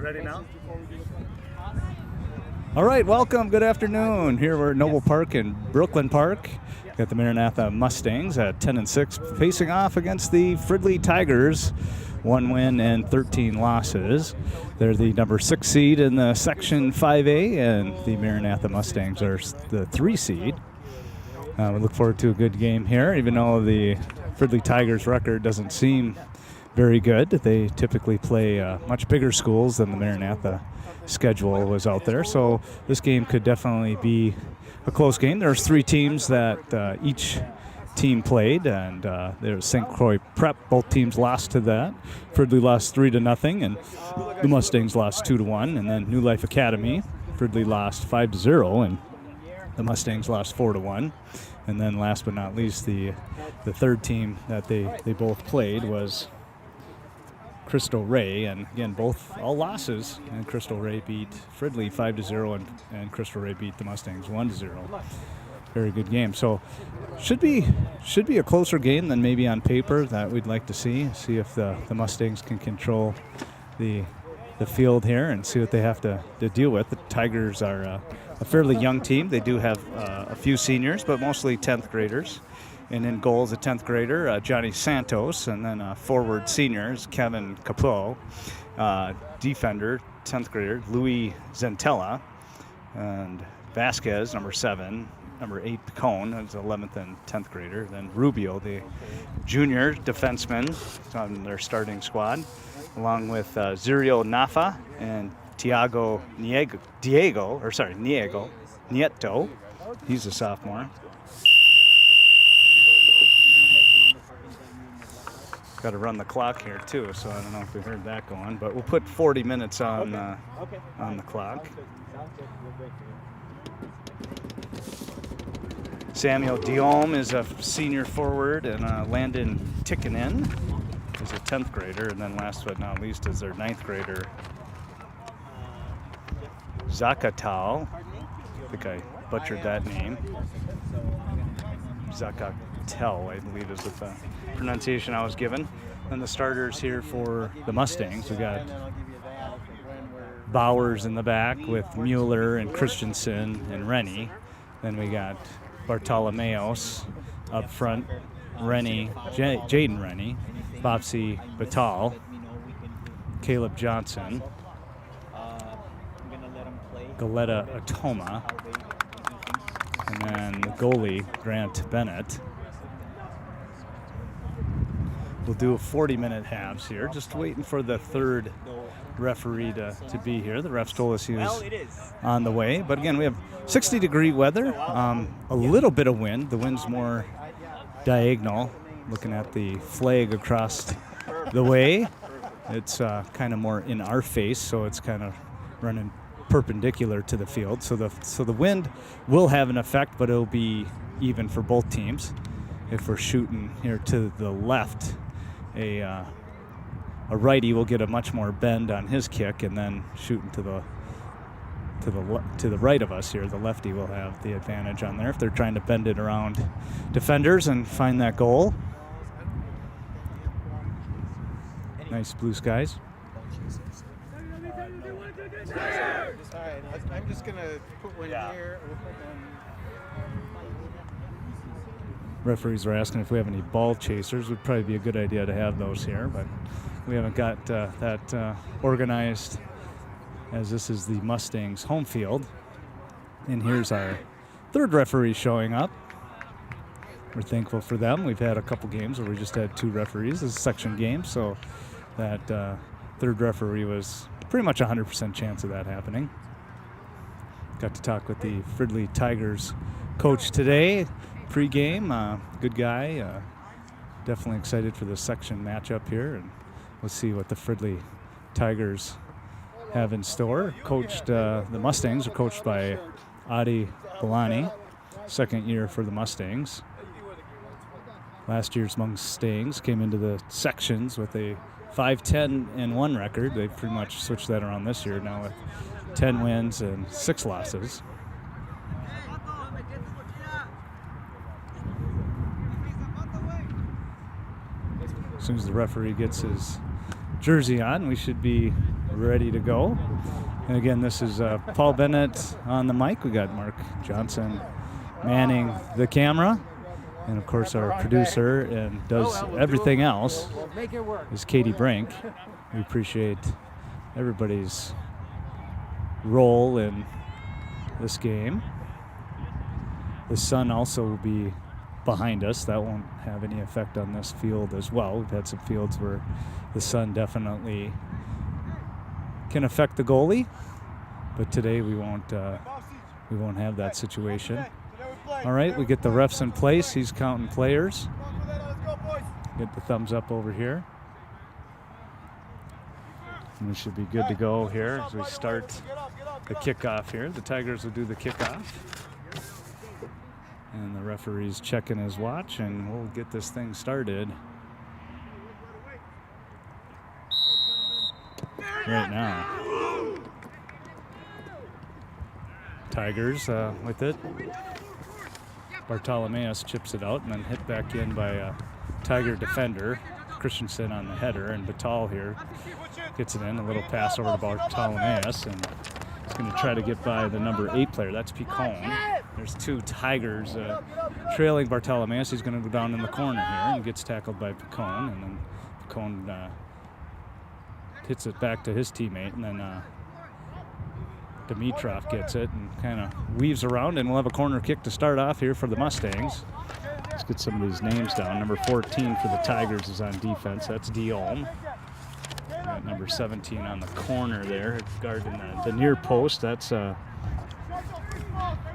Ready now? All right, welcome. Good afternoon. Here we're at Noble Park in Brooklyn Park. Got the Maranatha Mustangs at 10-6, facing off against the Fridley Tigers, 1 win and 13 losses. They're the number 6 seed in the Section 5A, and the Maranatha Mustangs are the 3 seed. We look forward to a good game here, even though the Fridley Tigers record doesn't seem very good. They typically play much bigger schools than the Maranatha schedule was out there, so this game could definitely be a close game. There's 3 teams that each team played, and there's St. Croix Prep. Both teams lost to that. Fridley lost 3-0, and the Mustangs lost 2-1. And then New Life Academy, Fridley lost 5-0, and the Mustangs lost 4-1. And then last but not least, the third team that they both played was Cristo Rey, and again, all losses, and Cristo Rey beat Fridley 5-0, and Cristo Rey beat the Mustangs 1-0. Very good game. So should be a closer game than maybe on paper that we'd like to see if the Mustangs can control the field here and see what they have to deal with. The Tigers are a fairly young team. They do have a few seniors, but mostly 10th graders. And in goal is a 10th grader, Johnny Santos, and then forward seniors, Kevin Capot, defender, 10th grader, Louis Zentella, and Vasquez, number 7, number 8, Picone, that's 11th and 10th grader. Then Rubio, the junior defenseman on their starting squad, along with Zirio Nafa and Tiago Nieto. He's a sophomore. Got to run the clock here too, so I don't know if we heard that going, but we'll put 40 minutes on the clock. Samuel Diome is a senior forward, and Landon Tikkanen is a 10th grader, and then last but not least is their 9th grader, Zakatal. I think I butchered that name. Zakatel, I believe, is what the pronunciation I was given. And the starters here for the Mustangs, we got Bowers in the back with Mueller and Christensen and Rennie. Then we got Bartolomeos up front, Jaden Rennie, Bobsy Batal, Caleb Johnson, Galetta Atoma, and then the goalie, Grant Bennett. We'll do a 40-minute halves here, just waiting for the third referee to be here. The refs told us he was on the way. But again, we have 60-degree weather, a little bit of wind. The wind's more diagonal. Looking at the flag across the way, it's kind of more in our face, so it's kind of running perpendicular to the field. So the wind will have an effect, but it'll be even for both teams. If we're shooting here to the left, a righty will get a much more bend on his kick, and then shooting to the right of us here, the lefty will have the advantage on there if they're trying to bend it around defenders and find that goal. Nice blue skies. All right, I'm just gonna put one here. Referees are asking if we have any ball chasers. Would probably be a good idea to have those here, but we haven't got that organized, as this is the Mustangs' home field. And here's our third referee showing up. We're thankful for them. We've had a couple games where we just had 2 referees. This is a section game, so that third referee was pretty much a 100% chance of that happening. Got to talk with the Fridley Tigers coach today. Pre-game, good guy. Definitely excited for the section matchup here, and we'll see what the Fridley Tigers have in store. The Mustangs are coached by Adi Balani, second year for the Mustangs. Last year's Mustangs came into the sections with a 5-10-1 record. They've pretty much switched that around this year now with 10 wins and 6 losses. As soon as the referee gets his jersey on, we should be ready to go. And again, this is Paul Bennett on the mic. We got Mark Johnson manning the camera. And of course, our producer and does everything else is Katie Brink. We appreciate everybody's role in this game. The sun also will be behind us. That won't have any effect on this field as well. We've had some fields where the sun definitely can affect the goalie, but today we won't have that situation. All right, we get the refs in place. He's counting players. Get the thumbs up over here. And we should be good to go here as we start the kickoff here. The Tigers will do the kickoff. And the referee's checking his watch, and we'll get this thing started right now. Tigers with it. Bartolomeus chips it out and then hit back in by a Tiger defender. Christensen on the header, and Batal here gets it in. A little pass over to Bartolomeus, and he's going to try to get by the number 8 player. That's Picone. There's 2 Tigers trailing Bartolomeus. He's going to go down in the corner here and gets tackled by Picone, and then Picone hits it back to his teammate, and then Dimitrov gets it and kind of weaves around, and we'll have a corner kick to start off here for the Mustangs. Let's get some of these names down. Number 14 for the Tigers is on defense. That's Diolm. Got number 17 on the corner there, guarding the near post. That's we're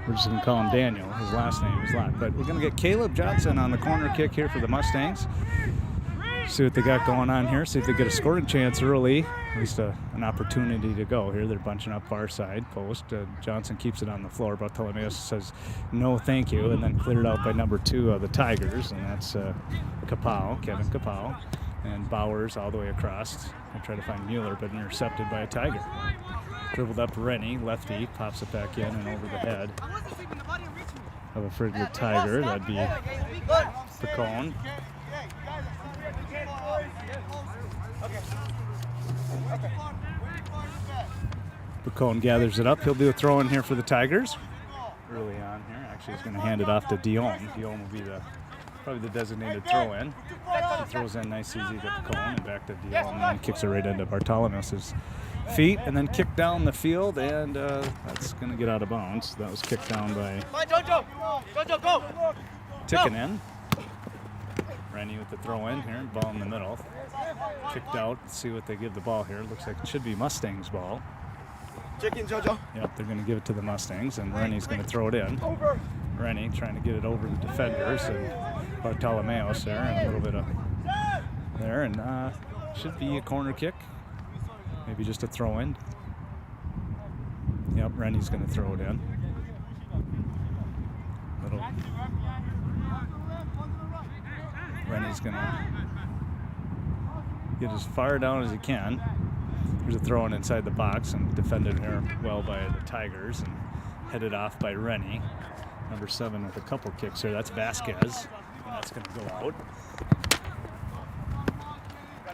just going to call him Daniel. His last name is Lott. But we're going to get Caleb Johnson on the corner kick here for the Mustangs. See what they got going on here. See if they get a scoring chance early. At least an opportunity to go here. They're bunching up far side post. Johnson keeps it on the floor. Bartolomeus says no thank you, and then cleared out by number 2 of the Tigers, and that's Kevin Kapow. And Bowers all the way across. I try to find Mueller, but intercepted by a Tiger. Dribbled up Rennie, lefty, pops it back in and over the head of a Fridley Tiger. That'd be Picone. Picone gathers it up. He'll do a throw in here for the Tigers. Early on here, actually he's going to hand it off to Dion. Dion will be probably the designated throw-in. He throws in nice easy to Picone and back to Dion, and then kicks it right into Bartolomeus' feet, and then kicked down the field, and that's going to get out of bounds. That was kicked down by Tikkanen. Rennie with the throw in here, ball in the middle. Kicked out. Let's see what they give the ball here. Looks like it should be Mustangs ball. Chicken, Jojo. Yep, they're going to give it to the Mustangs, and Rennie's going to throw it in. Rennie trying to get it over the defenders, and Bartolomeus there, and a little bit of there, and should be a corner kick. Maybe just a throw in. Yep, Rennie's going to throw it in. Rennie's going to get as far down as he can. There's a throw in inside the box and defended here well by the Tigers and headed off by Rennie. Number 7 with a couple kicks here. That's Vasquez, and that's going to go out.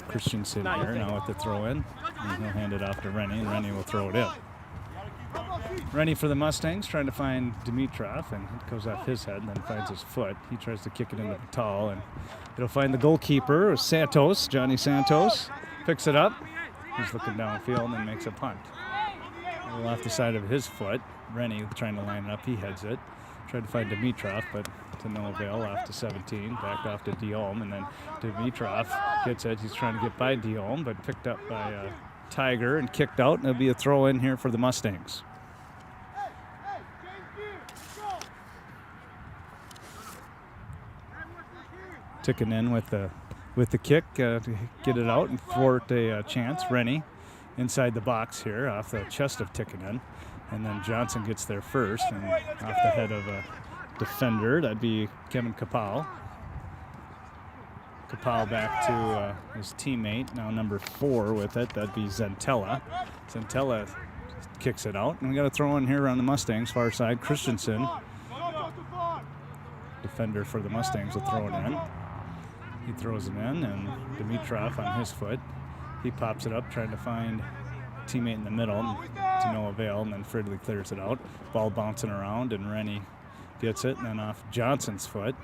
Christensen here now with the throw in. And he'll hand it off to Rennie, and Rennie will throw it in. Rennie for the Mustangs trying to find Dimitrov, and it goes off his head and then finds his foot. He tries to kick it into Patal, and it'll find the goalkeeper, Santos, Johnny Santos. Picks it up. He's looking downfield and makes a punt. A little off the side of his foot. Rennie trying to line it up. He heads it. Tried to find Dimitrov, but to no avail. Off to 17. Back off to Diolm, and then Dimitrov gets it. He's trying to get by Diolm, but picked up by Tiger and kicked out. And it'll be a throw in here for the Mustangs. Tikkanen with the kick to get it out and thwart a chance. Rennie inside the box here off the chest of Tikkanen. And then Johnson gets there first and off the head of a defender. That'd be Kevin Kapow. Kapow back to his teammate, now number 4 with it. That'd be Zentella. Zentella kicks it out. And we got a throw in here on the Mustangs, far side. Christensen, defender for the Mustangs, will throw it in. He throws it in, and Dimitrov on his foot. He pops it up, trying to find teammate in the middle to no avail, and then Fridley clears it out. Ball bouncing around, and Rennie gets it, and then off Johnson's foot.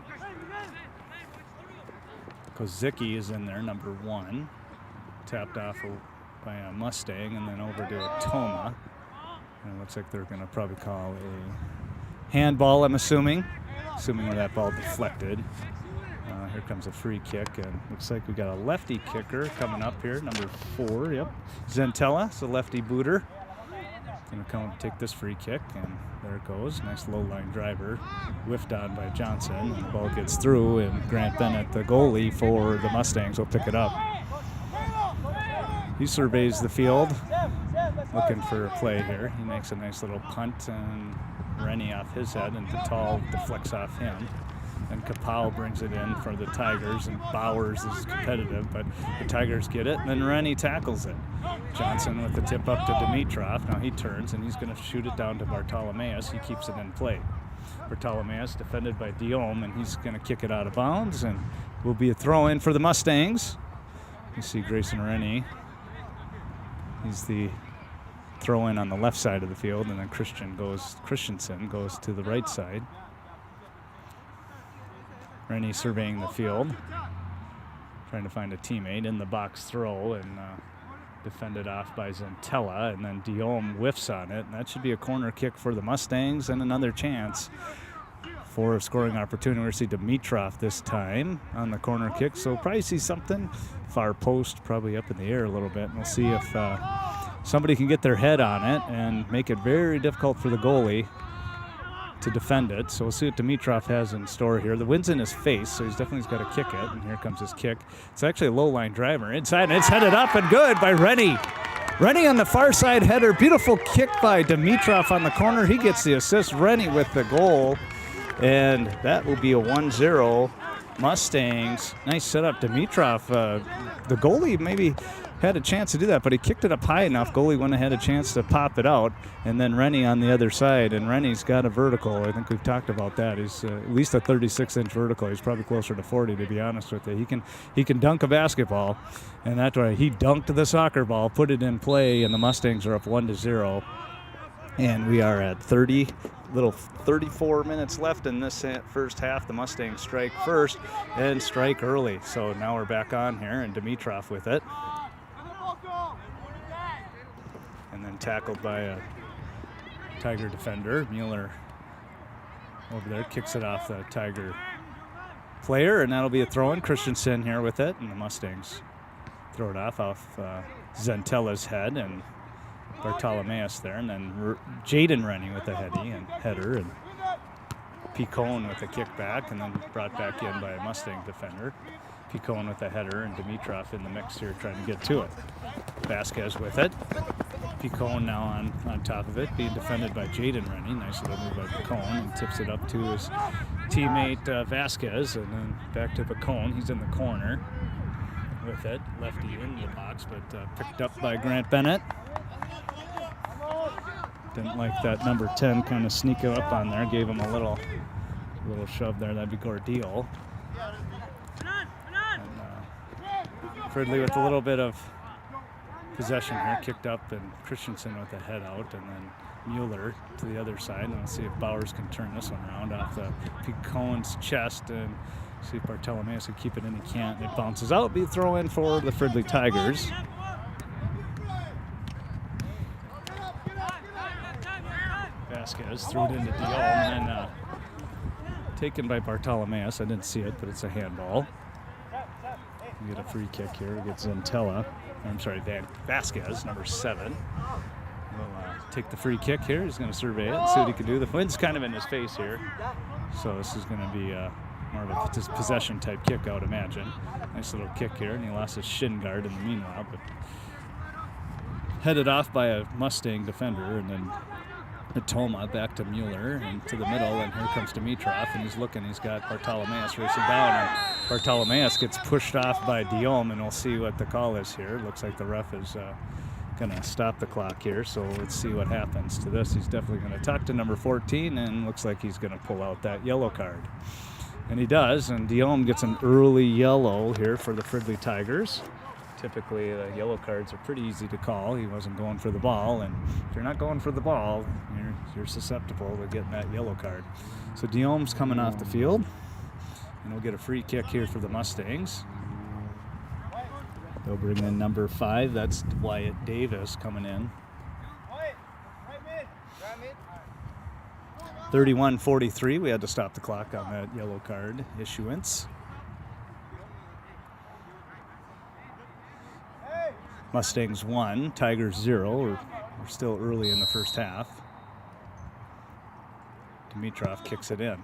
Kozicki is in there, number 1. Tapped off by a Mustang, and then over to a Toma. And it looks like they're going to probably call a handball, I'm assuming where that ball deflected. Here comes a free kick, and looks like we got a lefty kicker coming up here, number 4, yep. Zentella, it's a lefty booter. Gonna come take this free kick, and there it goes. Nice low line driver, whiffed on by Johnson, and the ball gets through, and Grant Bennett, the goalie for the Mustangs, will pick it up. He surveys the field, looking for a play here. He makes a nice little punt, and Rennie off his head, and Patal deflects off him. And Kapow brings it in for the Tigers, and Bowers is competitive, but the Tigers get it, and then Rennie tackles it. Johnson with the tip up to Dimitrov. Now he turns, and he's going to shoot it down to Bartolomeus. He keeps it in play. Bartolomeus defended by Diome, and he's going to kick it out of bounds, and will be a throw-in for the Mustangs. You see Grayson Rennie. He's the throw-in on the left side of the field, and then Christensen goes to the right side. Rennie surveying the field, trying to find a teammate. In the box throw, and defended off by Zentella, and then Diome whiffs on it, and that should be a corner kick for the Mustangs, and another chance for a scoring opportunity. We'll see Dimitrov this time on the corner kick, so probably see something. Far post, probably up in the air a little bit, and we'll see if somebody can get their head on it and make it very difficult for the goalie to defend it. So we'll see what Dimitrov has in store here. The wind's in his face, so he's definitely got to kick it, and here comes his kick. It's actually a low-line driver inside, and it's headed up and good by Rennie. Rennie on the far side header. Beautiful kick by Dimitrov on the corner. He gets the assist. Rennie with the goal, and that will be a 1-0 Mustangs. Nice setup. Dimitrov, the goalie maybe had a chance to do that, but he kicked it up high enough. Goalie went ahead, a chance to pop it out, and then Rennie on the other side, and Rennie's got a vertical. I think we've talked about that. He's at least a 36-inch vertical. He's probably closer to 40, to be honest with you. He can dunk a basketball, and that's why he dunked the soccer ball, put it in play, and the Mustangs are up 1-0. And we are at 34 minutes left in this first half. The Mustangs strike first and strike early. So now we're back on here, and Dimitrov with it. And then tackled by a Tiger defender. Mueller over there kicks it off the Tiger player, and that'll be a throw-in. Christensen here with it, and the Mustangs throw it off Zentella's head, and Bartolomeus there, and then Jaden Rennie with the header, and Picone with the kickback, and then brought back in by a Mustang defender. Picone with the header, and Dimitrov in the mix here trying to get to it. Vasquez with it. Picone now on top of it, being defended by Jaden Rennie. Nice little move by Picone, and tips it up to his teammate Vasquez, and then back to Picone. He's in the corner with it. Lefty in the box, but picked up by Grant Bennett. Didn't like that number 10 kind of sneak up on there. Gave him a little shove there. That'd be Gordillo. And Fridley with a little bit of possession here. Kicked up, and Christensen with the head out, and then Mueller to the other side. And let's see if Bowers can turn this one around off the Picone's chest, and see if Bartolomeus can keep it in. He can't. It bounces out. Be a throw in for the Fridley Tigers. Vasquez threw it into Diome, and then taken by Bartolomeus. I didn't see it, but it's a handball. We get a free kick here against Zentella. Vasquez, number 7. Will take the free kick here. He's going to survey it, see what he can do. The wind's kind of in his face here, so this is going to be more of a possession type kick, I would imagine. Nice little kick here, and he lost his shin guard in the meanwhile, but headed off by a Mustang defender, and then Toma back to Mueller and to the middle, and here comes Dimitrov, and he's looking. He's got Bartolomeus racing down, and Bartolomeus gets pushed off by Diome, and we'll see what the call is here. Looks like the ref is going to stop the clock here, so let's see what happens to this. He's definitely going to talk to number 14, and looks like he's going to pull out that yellow card. And he does, and Diome gets an early yellow here for the Fridley Tigers. Typically, the yellow cards are pretty easy to call. He wasn't going for the ball, and if you're not going for the ball, you're susceptible to getting that yellow card. So Diome's coming off the field, and we'll get a free kick here for the Mustangs. They'll bring in number 5. That's Wyatt Davis coming in. 31-43. We had to stop the clock on that yellow card issuance. Mustangs 1, Tigers 0. We're still early in the first half. Dimitrov kicks it in.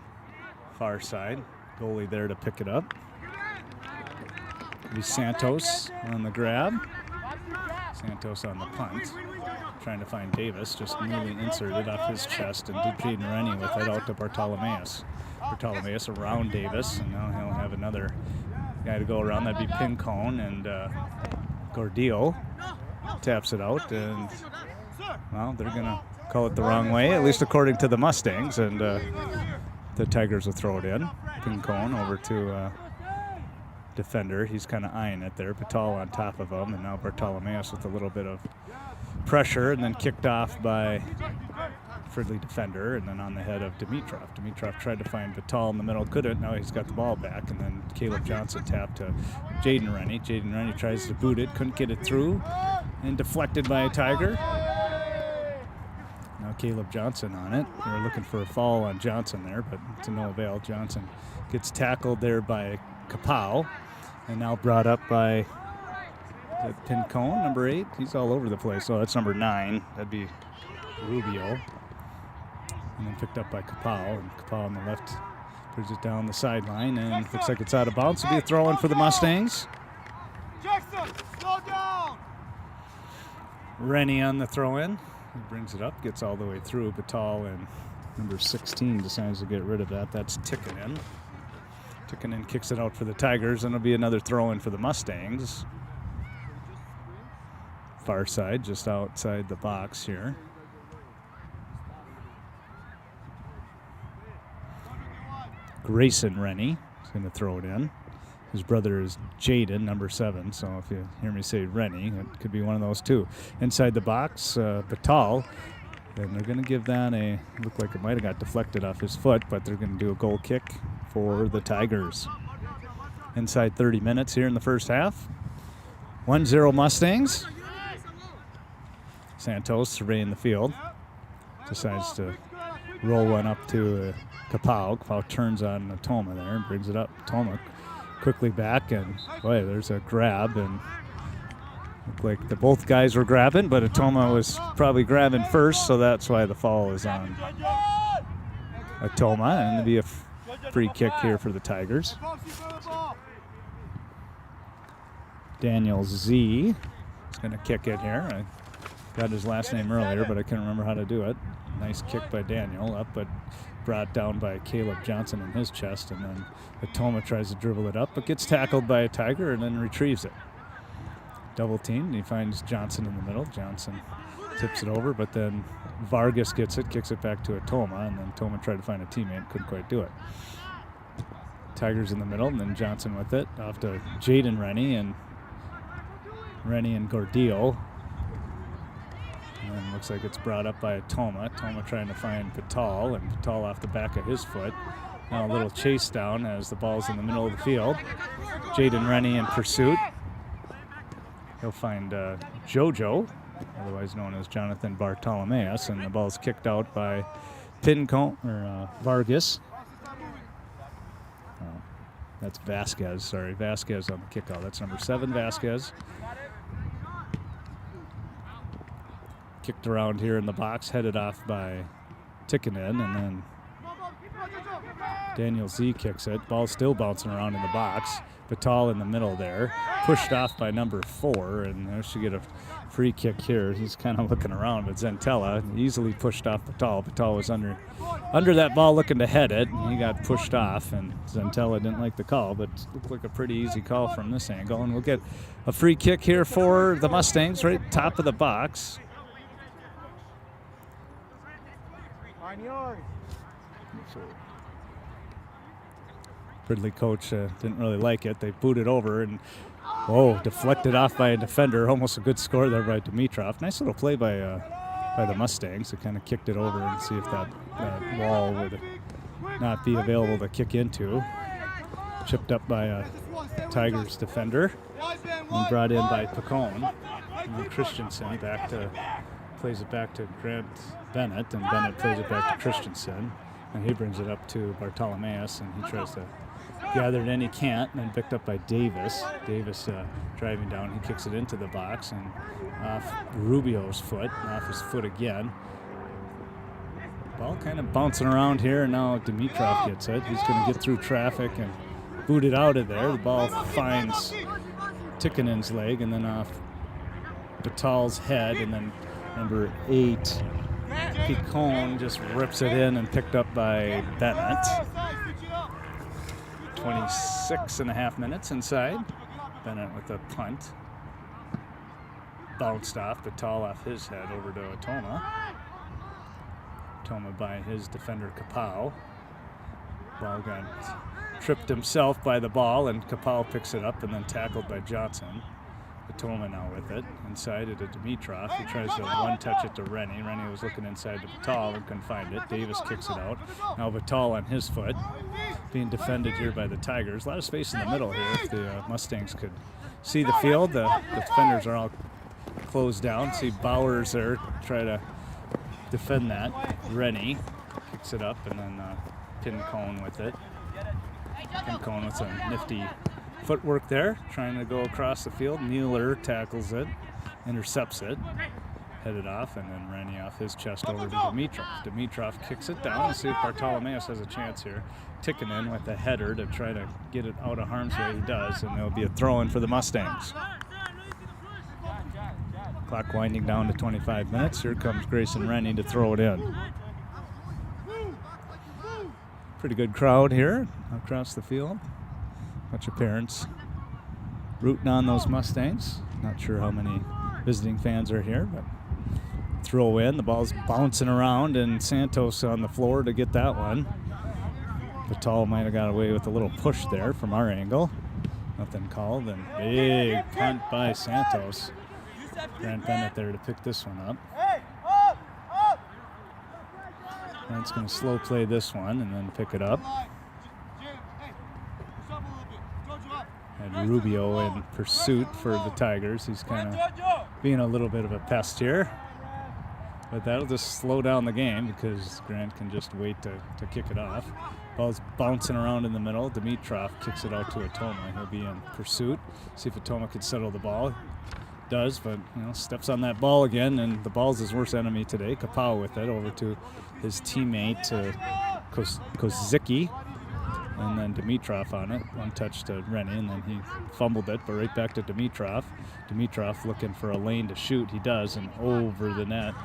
Far side. Goalie there to pick it up. Santos on the grab. Santos on the punt. Trying to find Davis. Just newly inserted off his chest and did Jaden Rennie with it out to Bartolomeus. Bartolomeus around Davis, and now he'll have another guy to go around. That'd be Pincone, and Gordillo taps it out, and well, they're gonna call it the wrong way, at least according to the Mustangs, and the Tigers will throw it in. Pincone over to defender. He's kind of eyeing it there. Patal on top of him, and now Bartolomeus with a little bit of pressure, and then kicked off by Fridley defender, and then on the head of Dimitrov. Dimitrov tried to find Patal in the middle, couldn't. Now he's got the ball back, and then Caleb Johnson tapped to Jaden Rennie. Jaden Rennie tries to boot it, couldn't get it through, and deflected by a Tiger. Now Caleb Johnson on it. They were looking for a foul on Johnson there, but to no avail. Johnson gets tackled there by Kapow, and now brought up by Pincone, number 8. He's all over the place. So that's number 9. That'd be Rubio. And then picked up by Kapow, and Kapow on the left brings it down the sideline, and looks like it's out of bounds. It'll be a throw-in for the Mustangs. Jackson, slow down. Rennie on the throw-in. He brings it up, gets all the way through. Batal and number 16 decides to get rid of that. That's Tikkanen. Tikkanen kicks it out for the Tigers, and it'll be another throw-in for the Mustangs. Far side, just outside the box here. Grayson Rennie is going to throw it in. His brother is Jaden, number 7, so if you hear me say Rennie, it could be one of those two. Inside the box, Batal, and they're going to give that a, looked like it might have got deflected off his foot, but they're going to do a goal kick for the Tigers. Inside 30 minutes here in the first half. 1-0 Mustangs. Santos surveying the field. Decides to roll one up to Kapow. Kapow turns on Toma there and brings it up. Toma quickly back, and boy, there's a grab, and looked like both guys were grabbing, but Atoma was probably grabbing first, so that's why the foul is on Atoma, and it'll be a free kick here for the Tigers. Daniel Z is going to kick it here. I got his last name earlier, but I couldn't remember how to do it. Nice kick by Daniel, up but brought down by Caleb Johnson in his chest, and then Atoma tries to dribble it up, but gets tackled by a Tiger and then retrieves it. Double team, and he finds Johnson in the middle. Johnson tips it over, but then Vargas gets it, kicks it back to Atoma, and then Atoma tried to find a teammate, couldn't quite do it. Tigers in the middle, and then Johnson with it, off to Jaden Rennie and Gordillo. And then looks like it's brought up by Atoma. Atoma trying to find Patal, and Patal off the back of his foot. Now a little chase down as the ball's in the middle of the field. Jaden Rennie in pursuit. He'll find Jojo, otherwise known as Jonathan Bartolomeus, and the ball's kicked out by Vargas. That's Vasquez, sorry. Vasquez on the kickout. That's number 7, Vasquez. Kicked around here in the box, headed off by Tikkanen, and then Daniel Z kicks it. Ball still bouncing around in the box. Batal in the middle there. Pushed off by number 4, and there should get a free kick here. He's kind of looking around, but Zentella easily pushed off Batal. Batal was under that ball looking to head it, and he got pushed off, and Zentella didn't like the call, but it looked like a pretty easy call from this angle. And we'll get a free kick here for the Mustangs, right top of the box. Fridley coach didn't really like it. They booted over, and Oh, deflected off by a defender. Almost a good score there by Dimitrov. Nice little play by the Mustangs. They kind of kicked it over and see if that wall would not be available to kick into. Chipped up by a Tigers defender and brought in by Picone. And Christensen plays it back to Grant Bennett, and Bennett plays it back to Christensen. And he brings it up to Bartolomeus, and he tries to gather it in. He can't, and then picked up by Davis. Davis driving down, he kicks it into the box and off Rubio's foot, off his foot again. Ball kind of bouncing around here, and now Dimitrov gets it. He's going to get through traffic and boot it out of there. The ball finds Tikkanen's leg and then off Batal's head, and then number 8, Picone, just rips it in and picked up by Bennett. 26.5 minutes inside. Bennett with a punt. Bounced off, Batal off his head over to Atoma. Atoma by his defender Kapow. Ball got tripped himself by the ball, and Kapow picks it up and then tackled by Johnson. Atoma now with it. Inside it to Dimitrov. He tries to one-touch it to Rennie. Rennie was looking inside to Batal and couldn't find it. Davis kicks it out. Now Batal on his foot. Being defended here by the Tigers. A lot of space in the middle here. If the Mustangs could see the field, the defenders are all closed down. See Bowers there try to defend that. Rennie kicks it up, and then Pincone with it. Pincone with some nifty footwork there, trying to go across the field. Mueller tackles it, intercepts it, headed off, and then Rennie off his chest over to Dimitrov. Dimitrov kicks it down to see if Bartolomeus has a chance here. Tikkanen with a header to try to get it out of harm's way. He does, and there'll be a throw-in for the Mustangs. Clock winding down to 25 minutes. Here comes Grayson Rennie to throw it in. Pretty good crowd here across the field. Bunch of parents rooting on those Mustangs. Not sure how many visiting fans are here, but throw in. The ball's bouncing around, and Santos on the floor to get that one. Batal might have got away with a little push there from our angle. Nothing called, and big punt by Santos. Grant Bennett there to pick this one up. Grant's going to slow play this one and then pick it up. And Rubio in pursuit for the Tigers. He's kind of being a little bit of a pest here. But that'll just slow down the game because Grant can just wait to kick it off. Ball's bouncing around in the middle. Dimitrov kicks it out to Atoma. He'll be in pursuit. See if Atoma can settle the ball. Does, but steps on that ball again, and the ball's his worst enemy today. Kapow with it over to his teammate Kozicki, and then Dimitrov on it. One touch to Rennie, and then he fumbled it, but right back to Dimitrov. Dimitrov looking for a lane to shoot. He does, and over the net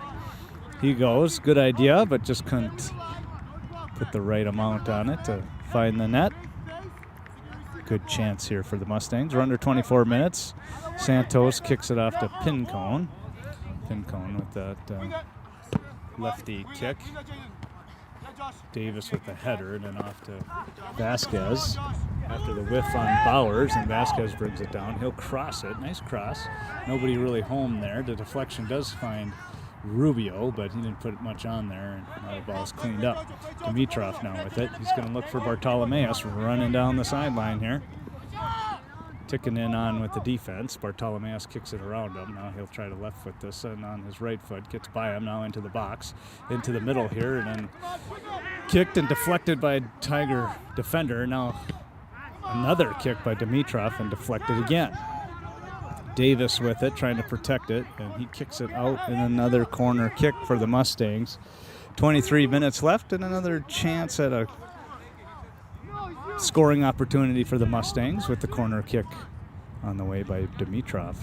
he goes. Good idea, but just couldn't put the right amount on it to find the net. Good chance here for the Mustangs. We're under 24 minutes. Santos kicks it off to Pincone. Pincone with that lefty kick. Davis with the header, and then off to Vasquez after the whiff on Bowers, and Vasquez brings it down. He'll cross it. Nice cross. Nobody really home there. The deflection does find Rubio, but he didn't put much on there, and now the ball's cleaned up. Dimitrov now with it. He's going to look for Bartolomeus running down the sideline here. Tikkanen on with the defense. Bartolomeus kicks it around him. Now he'll try to left foot this, and on his right foot gets by him now into the box, into the middle here, and then kicked and deflected by a Tiger defender. Now another kick by Dimitrov and deflected again. Davis with it, trying to protect it, and he kicks it out, and another corner kick for the Mustangs. 23 minutes left, and another chance at a scoring opportunity for the Mustangs with the corner kick on the way by Dimitrov.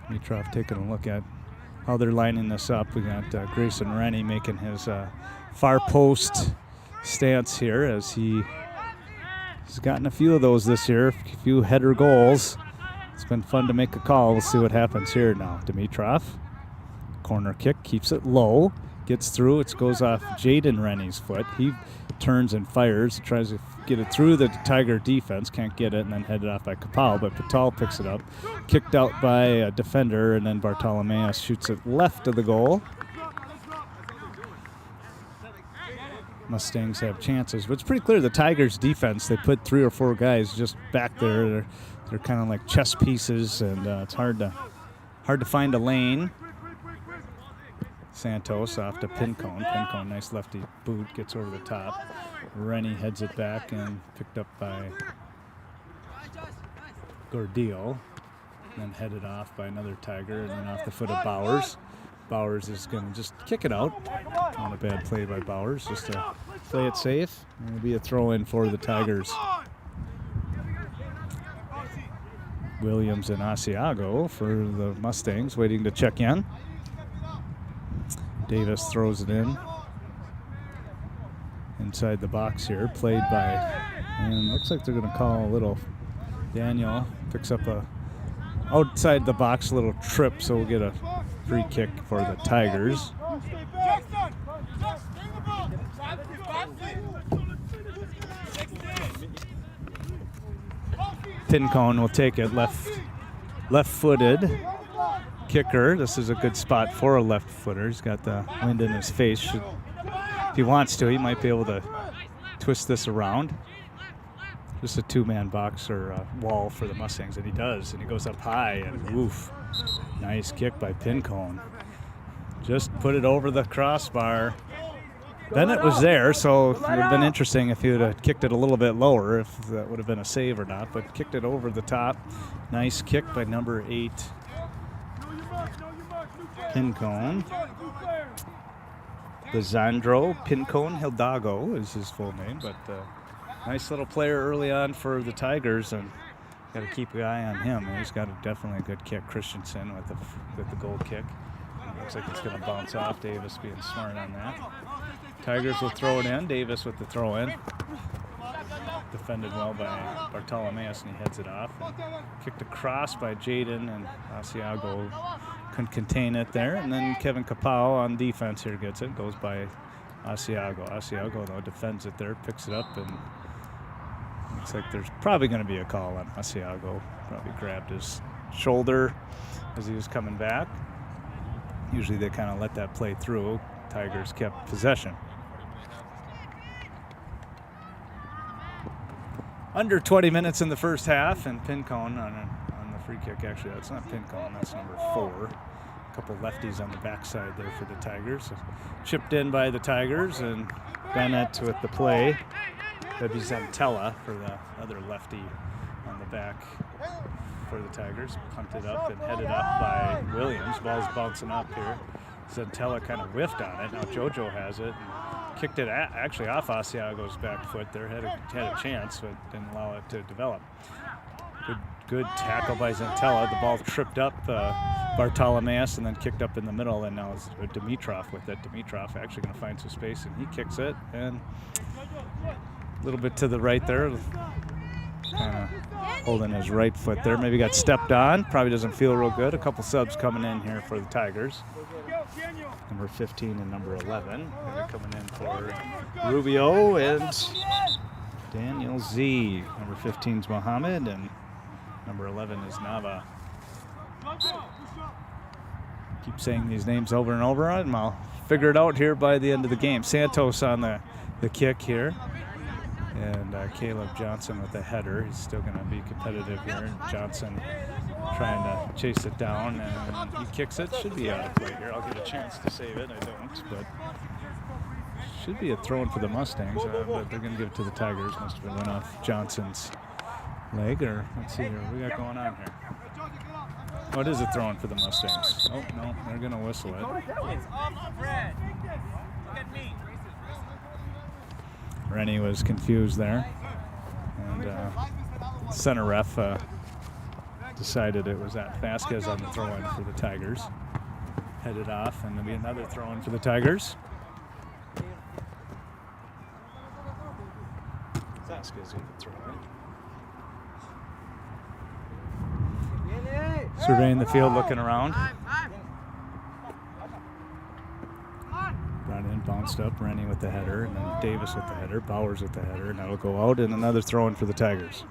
Dimitrov taking a look at how they're lining this up. We got Grayson Rennie making his far post stance here as he's gotten a few of those this year, a few header goals. It's been fun to make a call. We'll see what happens here now. Dimitrov, corner kick, keeps it low, gets through. It goes off Jaden Rennie's foot. He turns and fires, tries to get it through the Tiger defense, can't get it, and then headed off by Kapal, but Patal picks it up. Kicked out by a defender, and then Bartolomeus shoots it left of the goal. Mustangs have chances, but it's pretty clear the Tigers defense, they put 3 or 4 guys just back there. They're kind of like chess pieces, and it's hard to find a lane. Santos off to Pincone. Pincone, nice lefty boot, gets over the top. Rennie heads it back and picked up by Gordillo. Then headed off by another Tiger, and then off the foot of Bowers. Bowers is going to just kick it out. Not a bad play by Bowers, just to play it safe. It'll be a throw-in for the Tigers. Williams and Asiago for the Mustangs, waiting to check in. Davis throws it in. Inside the box here, played by, and looks like they're going to call a little, Daniel picks up a outside the box little trip, so we'll get a free kick for the Tigers. Pincone will take it, left-footed kicker. This is a good spot for a left-footer. He's got the wind in his face. If he wants to, he might be able to twist this around. Just a 2-man box or wall for the Mustangs, and he does, and he goes up high, and oof. Nice kick by Pincone. Just put it over the crossbar. Bennett was there, so it would have been interesting if he would have kicked it a little bit lower, if that would have been a save or not, but kicked it over the top. Nice kick by number 8, Pincone. Lisandro Pincone Hidalgo is his full name, but nice little player early on for the Tigers, and got to keep an eye on him. He's got definitely a good kick. Christensen with the goal kick. Looks like it's going to bounce off. Davis being smart on that. Tigers will throw it in. Davis with the throw in. Defended well by Bartolomeus, and he heads it off. And kicked across by Jaden, and Asiago couldn't contain it there. And then Kevin Kapau on defense here gets it. Goes by Asiago. Asiago, though, defends it there, picks it up, and looks like there's probably going to be a call on Asiago. Probably grabbed his shoulder as he was coming back. Usually they kind of let that play through. Tigers kept possession. Under 20 minutes in the first half, and Pincone on the free kick. Actually, that's not Pincone, that's number 4. A couple lefties on the backside there for the Tigers. So chipped in by the Tigers, and Bennett with the play. That'd be Zentella for the other lefty on the back for the Tigers. Punted up and headed up by Williams. Ball's bouncing up here. Zentella kind of whiffed on it. Now JoJo has it. And kicked it actually off Asiago's back foot there. Had a chance, but didn't allow it to develop. Good tackle by Zentella. The ball tripped up Bartolomeus and then kicked up in the middle, and now it's Dimitrov with it. Dimitrov actually going to find some space, and he kicks it, and a little bit to the right there. Kind of holding his right foot there. Maybe got stepped on. Probably doesn't feel real good. A couple subs coming in here for the Tigers. Number 15 and number 11. They're coming in for Rubio and Daniel Z. Number 15 is Mohammed, and number 11 is Nava. Keep saying these names over and over, and I'll figure it out here by the end of the game. Santos on the kick here. And Caleb Johnson with the header. He's still going to be competitive here. Johnson trying to chase it down, and he kicks it. Should be out of play here. I'll get a chance to save it. I don't, but should be a throw-in for the Mustangs, but they're going to give it to the Tigers. Must have been one off Johnson's leg, or let's see here. What we got going on here? Oh, it is a throw-in for the Mustangs. Oh, no, they're going to whistle it. Rennie was confused there, and center ref decided it was at Vasquez on the throw-in for the Tigers. Headed off, and there'll be another throw-in for the Tigers. Vasquez with the throw-in. Surveying the field, looking around. bounced up. Rennie with the header, and then Davis with the header. Bowers with the header, and that'll go out. And another throw-in for the Tigers.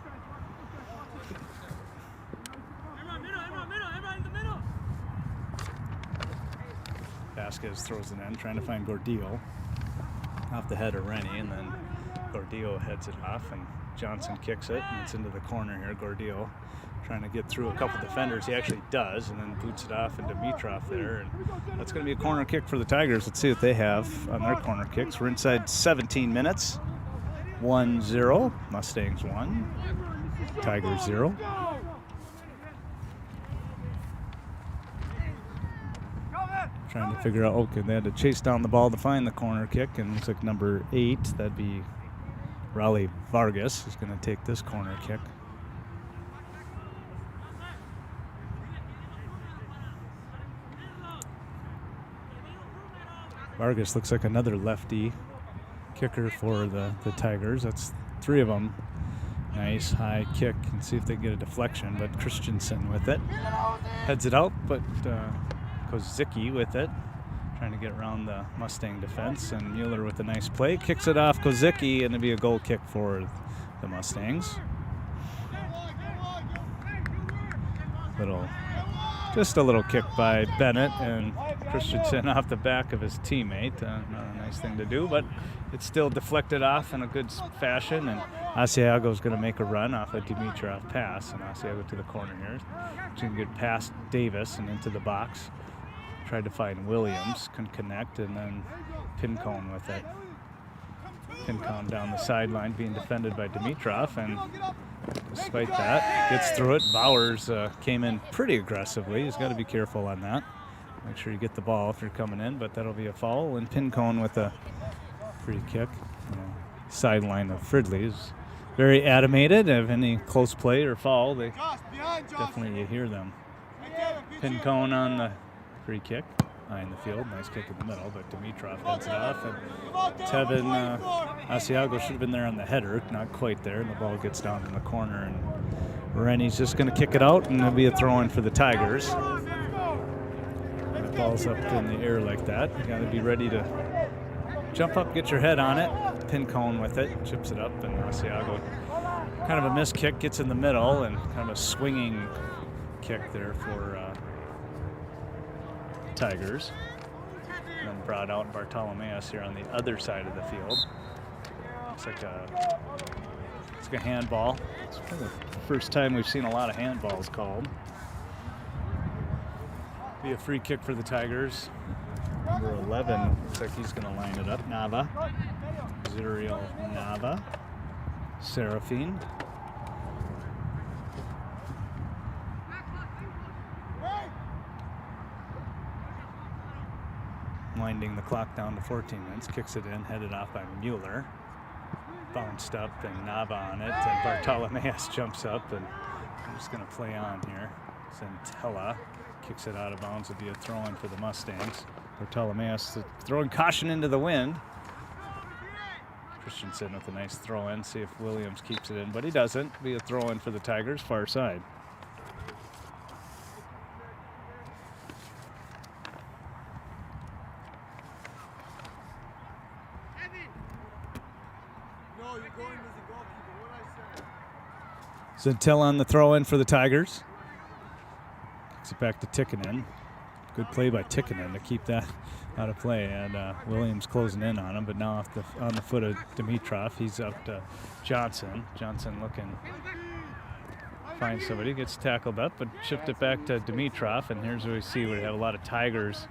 Vasquez throws it in, trying to find Gordillo. Off the head of Rennie, and then Gordillo heads it off, and Johnson kicks it, and it's into the corner here. Gordillo trying to get through a couple defenders. He actually does, and then boots it off into Dimitrov there, and that's going to be a corner kick for the Tigers. Let's see what they have on their corner kicks. We're inside 17 minutes. 1-0. Mustangs 1. Tigers 0. Trying to figure out, okay, they had to chase down the ball to find the corner kick, and looks like number 8, that'd be Raleigh Vargas, is going to take this corner kick. Vargas looks like another lefty kicker for the Tigers. That's 3 of them. Nice high kick, and see if they get a deflection, but Christensen with it. Heads it out, but Kozicki with it, trying to get around the Mustang defense, and Mueller with a nice play. Kicks it off Kozicki, and it'll be a goal kick for the Mustangs. Just a little kick by Bennett, and Christensen off the back of his teammate. Not a nice thing to do, but it's still deflected off in a good fashion, and Asiago's going to make a run off a Dimitrov pass, and Asiago to the corner here. He's going to get past Davis and into the box. Tried to find Williams, couldn't connect, and then Pincone with it. Pincone down the sideline being defended by Dimitrov, and despite that, gets through it. Bowers came in pretty aggressively. He's got to be careful on that. Make sure you get the ball if you're coming in, but that'll be a foul. And Pincone with a free kick. Sideline of Fridley is very animated. If any close play or foul, they definitely you hear them. Pincone on the free kick behind the field. Nice kick in the middle, but Dimitrov heads it off. And Tevin Asiago should have been there on the header. Not quite there, and the ball gets down in the corner. And Rennie's just going to kick it out, and it'll be a throw-in for the Tigers. When the ball's up in the air like that, you got to be ready to jump up, get your head on it. Pincone with it, chips it up, and Asiago, kind of a missed kick, gets in the middle, and kind of a swinging kick there for Tigers. And then brought out Bartolomeus here on the other side of the field. Looks like a handball. It's probably the first time we've seen a lot of handballs called. Be a free kick for the Tigers. Number 11, looks like he's going to line it up. Nava. Zuriel Nava. Serafine. Winding the clock down to 14 minutes. Kicks it in, headed off by Mueller. Bounced up, and Nava on it. And Bartolomeus jumps up, and I'm just going to play on here. Centella kicks it out of bounds. It'll be a throw-in for the Mustangs. Bartolomeus throwing caution into the wind. Christensen with a nice throw-in. See if Williams keeps it in, but he doesn't. Be a throw-in for the Tigers, far side. Centella on the throw-in for the Tigers. Kicks it back to Tikkanen. Good play by Tikkanen to keep that out of play, and Williams closing in on him, but now on the foot of Dimitrov. He's up to Johnson. Johnson looking, find somebody, gets tackled up, but shift it back to Dimitrov, and here's where we see we have a lot of Tigers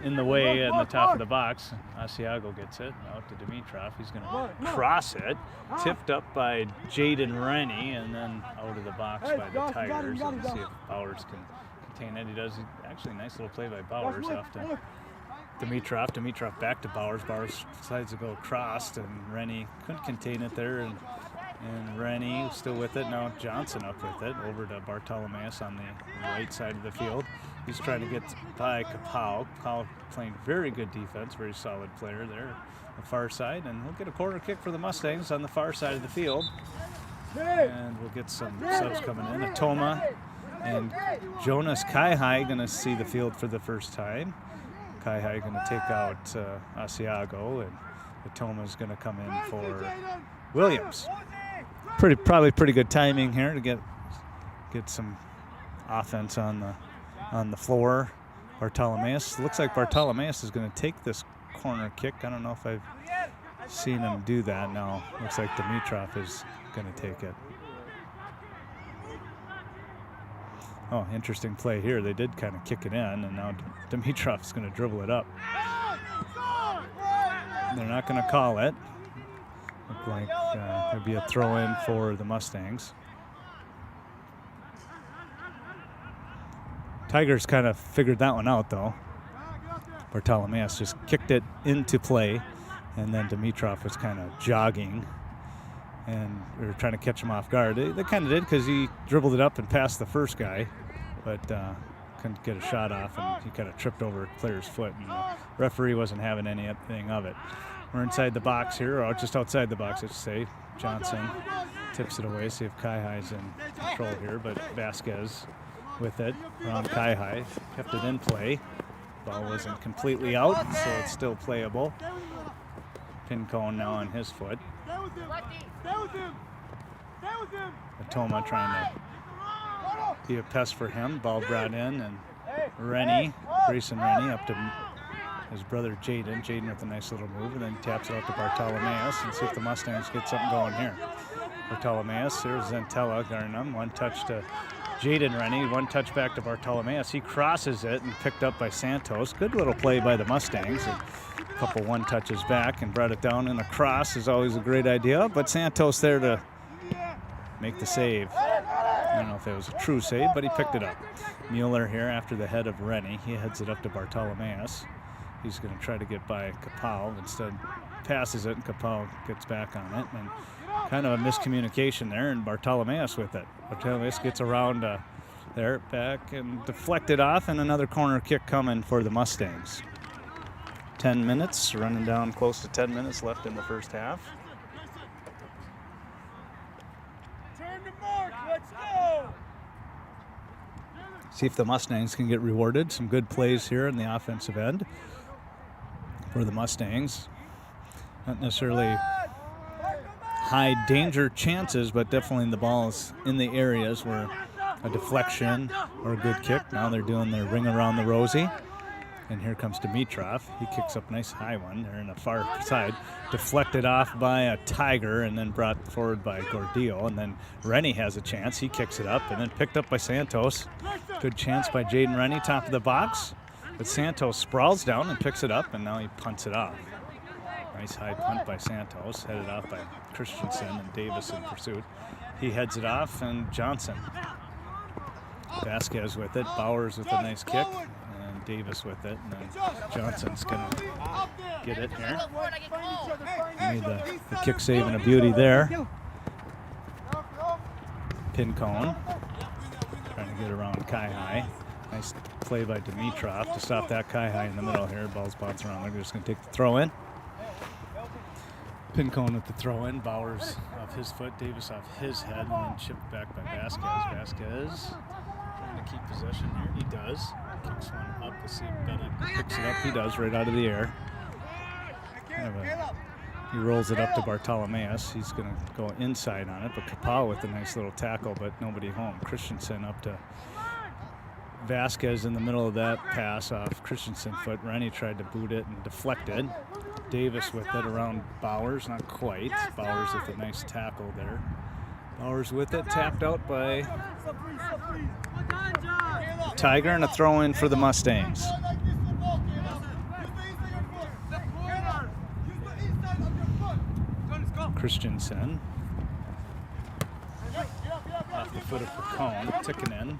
in the way in the top of the box. Asiago gets it out to Dimitrov. He's going to cross it, tipped up by Jaden Rennie, and then out of the box by the Tigers. And see if Bowers can contain it. He does. Actually, nice little play by Bowers off to Dimitrov. Dimitrov back to Bowers. Bowers decides to go across, and Rennie couldn't contain it there. And Rennie still with it. Now Johnson up with it. Over to Bartolomeus on the right side of the field. He's trying to get by Kapow. Kapow playing very good defense. Very solid player there. The far side. And we'll get a corner kick for the Mustangs on the far side of the field. And we'll get some subs coming in. Atoma and Jonas Kaihai going to see the field for the first time. Kai going to take out Asiago, and Atoma's going to come in for Williams. Probably pretty good timing here to get some offense on the floor. Bartolomeus. Looks like Bartolomeus is going to take this corner kick. I don't know if I've seen him do that. No, looks like Dimitrov is going to take it. Oh, interesting play here. They did kind of kick it in, and now Dimitrov is going to dribble it up. They're not going to call it. Look like there'll be a throw-in for the Mustangs. Tigers kind of figured that one out, though. Bartolomeus just kicked it into play, and then Dimitrov was kind of jogging, and we were trying to catch him off guard. They kind of did, because he dribbled it up and passed the first guy, but couldn't get a shot off, and he kind of tripped over a player's foot, and the referee wasn't having anything of it. We're inside the box here, or just outside the box, I should say. Johnson tips it away, see if Kai-Hi's in control here, but Vasquez with it around Kai-Hi, kept it in play. Ball wasn't completely out, so it's still playable. Pin cone now on his foot. Atoma trying to be a pest for him. Ball brought in, and Grayson Rennie up to his brother Jaden. Jaden with a nice little move, and then taps it out to Bartolomeus, and see if the Mustangs get something going here. Bartolomeus, here's Zentella guarding him. One touch to Jaden Rennie, one touch back to Bartolomeus. He crosses it and picked up by Santos. Good little play by the Mustangs. A couple one touches back and brought it down, and a cross is always a great idea, but Santos there to make the save. I don't know if it was a true save, but he picked it up. Mueller here after the head of Rennie. He heads it up to Bartolomeus. He's going to try to get by Kapow. Instead, passes it, and Kapow gets back on it. And kind of a miscommunication there, and Bartolomeus with it. Bartolomeus gets around there, back, and deflected off, and another corner kick coming for the Mustangs. 10 minutes, running down close to 10 minutes left in the first half. See if the Mustangs can get rewarded. Some good plays here in the offensive end for the Mustangs. Not necessarily high danger chances, but definitely the ball's in the areas where a deflection or a good kick. Now they're doing their ring around the rosy. And here comes Dimitrov. He kicks up a nice high one there in the far side. Deflected off by a Tiger and then brought forward by Gordillo. And then Rennie has a chance. He kicks it up and then picked up by Santos. Good chance by Jaden Rennie, top of the box. But Santos sprawls down and picks it up, and now he punts it off. Nice high punt by Santos, headed off by Christensen and Davis in pursuit. He heads it off, and Johnson. Vasquez with it, Bowers with a nice kick, and Davis with it, and then Johnson's going to get it here. Made the kick save and a beauty there. Pin cone, trying to get around Kai-Hi. Nice play by Dimitrov to stop that Kai-Hi in the middle here. Ball's bouncing around. They're just going to take the throw in. Pin cone with the throw in. Bowers off his foot, Davis off his head, and then chipped back by Vasquez. Vasquez trying to keep possession here. He does. Kicks one up. We'll see if Bennett picks it up. He does, right out of the air. He rolls it up to Bartolomeus. He's going to go inside on it, but Kapow with a nice little tackle, but nobody home. Christensen up to Vasquez in the middle of that pass off Christensen foot. Rennie tried to boot it and deflected. Davis with it around Bowers, not quite. Bowers with a nice tackle there. Bowers with it, tapped out by Tiger, and a throw in for the Mustangs. Christensen off the foot of Picone, Tikkanen.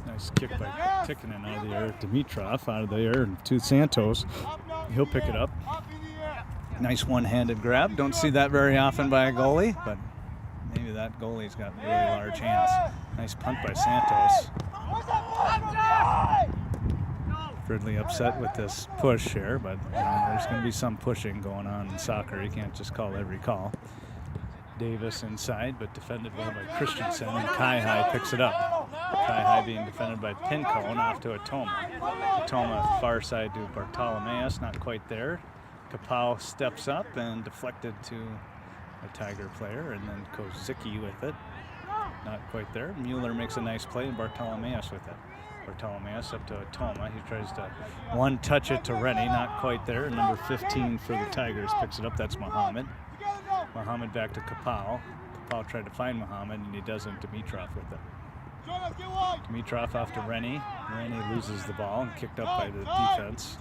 Nice kick by Tikkanen out of the air. Dimitrov out of the air to Santos. He'll pick it up. Nice one-handed grab. Don't see that very often by a goalie, but maybe that goalie's got really large hands. Nice punt by Santos. Fridley upset with this push here, but there's going to be some pushing going on in soccer. You can't just call every call. Davis inside, but defended well by Christensen, and Kai-Hi picks it up. Tie high being defended by Pincone, off to Atoma. Atoma far side to Bartolomeus, not quite there. Kapow steps up and deflected to a Tiger player, and then Kozicki with it. Not quite there. Mueller makes a nice play, and Bartolomeus with it. Bartolomeus up to Atoma. He tries to one-touch it to Rennie, not quite there. And number 15 for the Tigers picks it up. That's Muhammad. Muhammad back to Kapow. Kapow tried to find Muhammad, and he doesn't. Dimitrov with it. Dimitrov off to Rennie. Rennie loses the ball and kicked up by the defense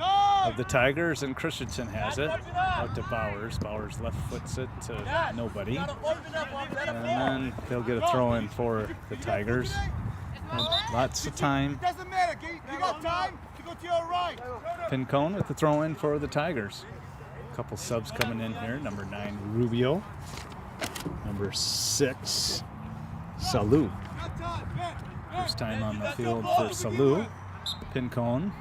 of the Tigers, and Christensen has it out to Bowers. Bowers left foots it to nobody. And then they'll get a throw in for the Tigers. And lots of time. Doesn't matter. You got time to go to your right. Pincone with the throw in for the Tigers. A couple subs coming in here. Number 9, Rubio. Number 6, Salou. First time on the field for Salou. Pincone.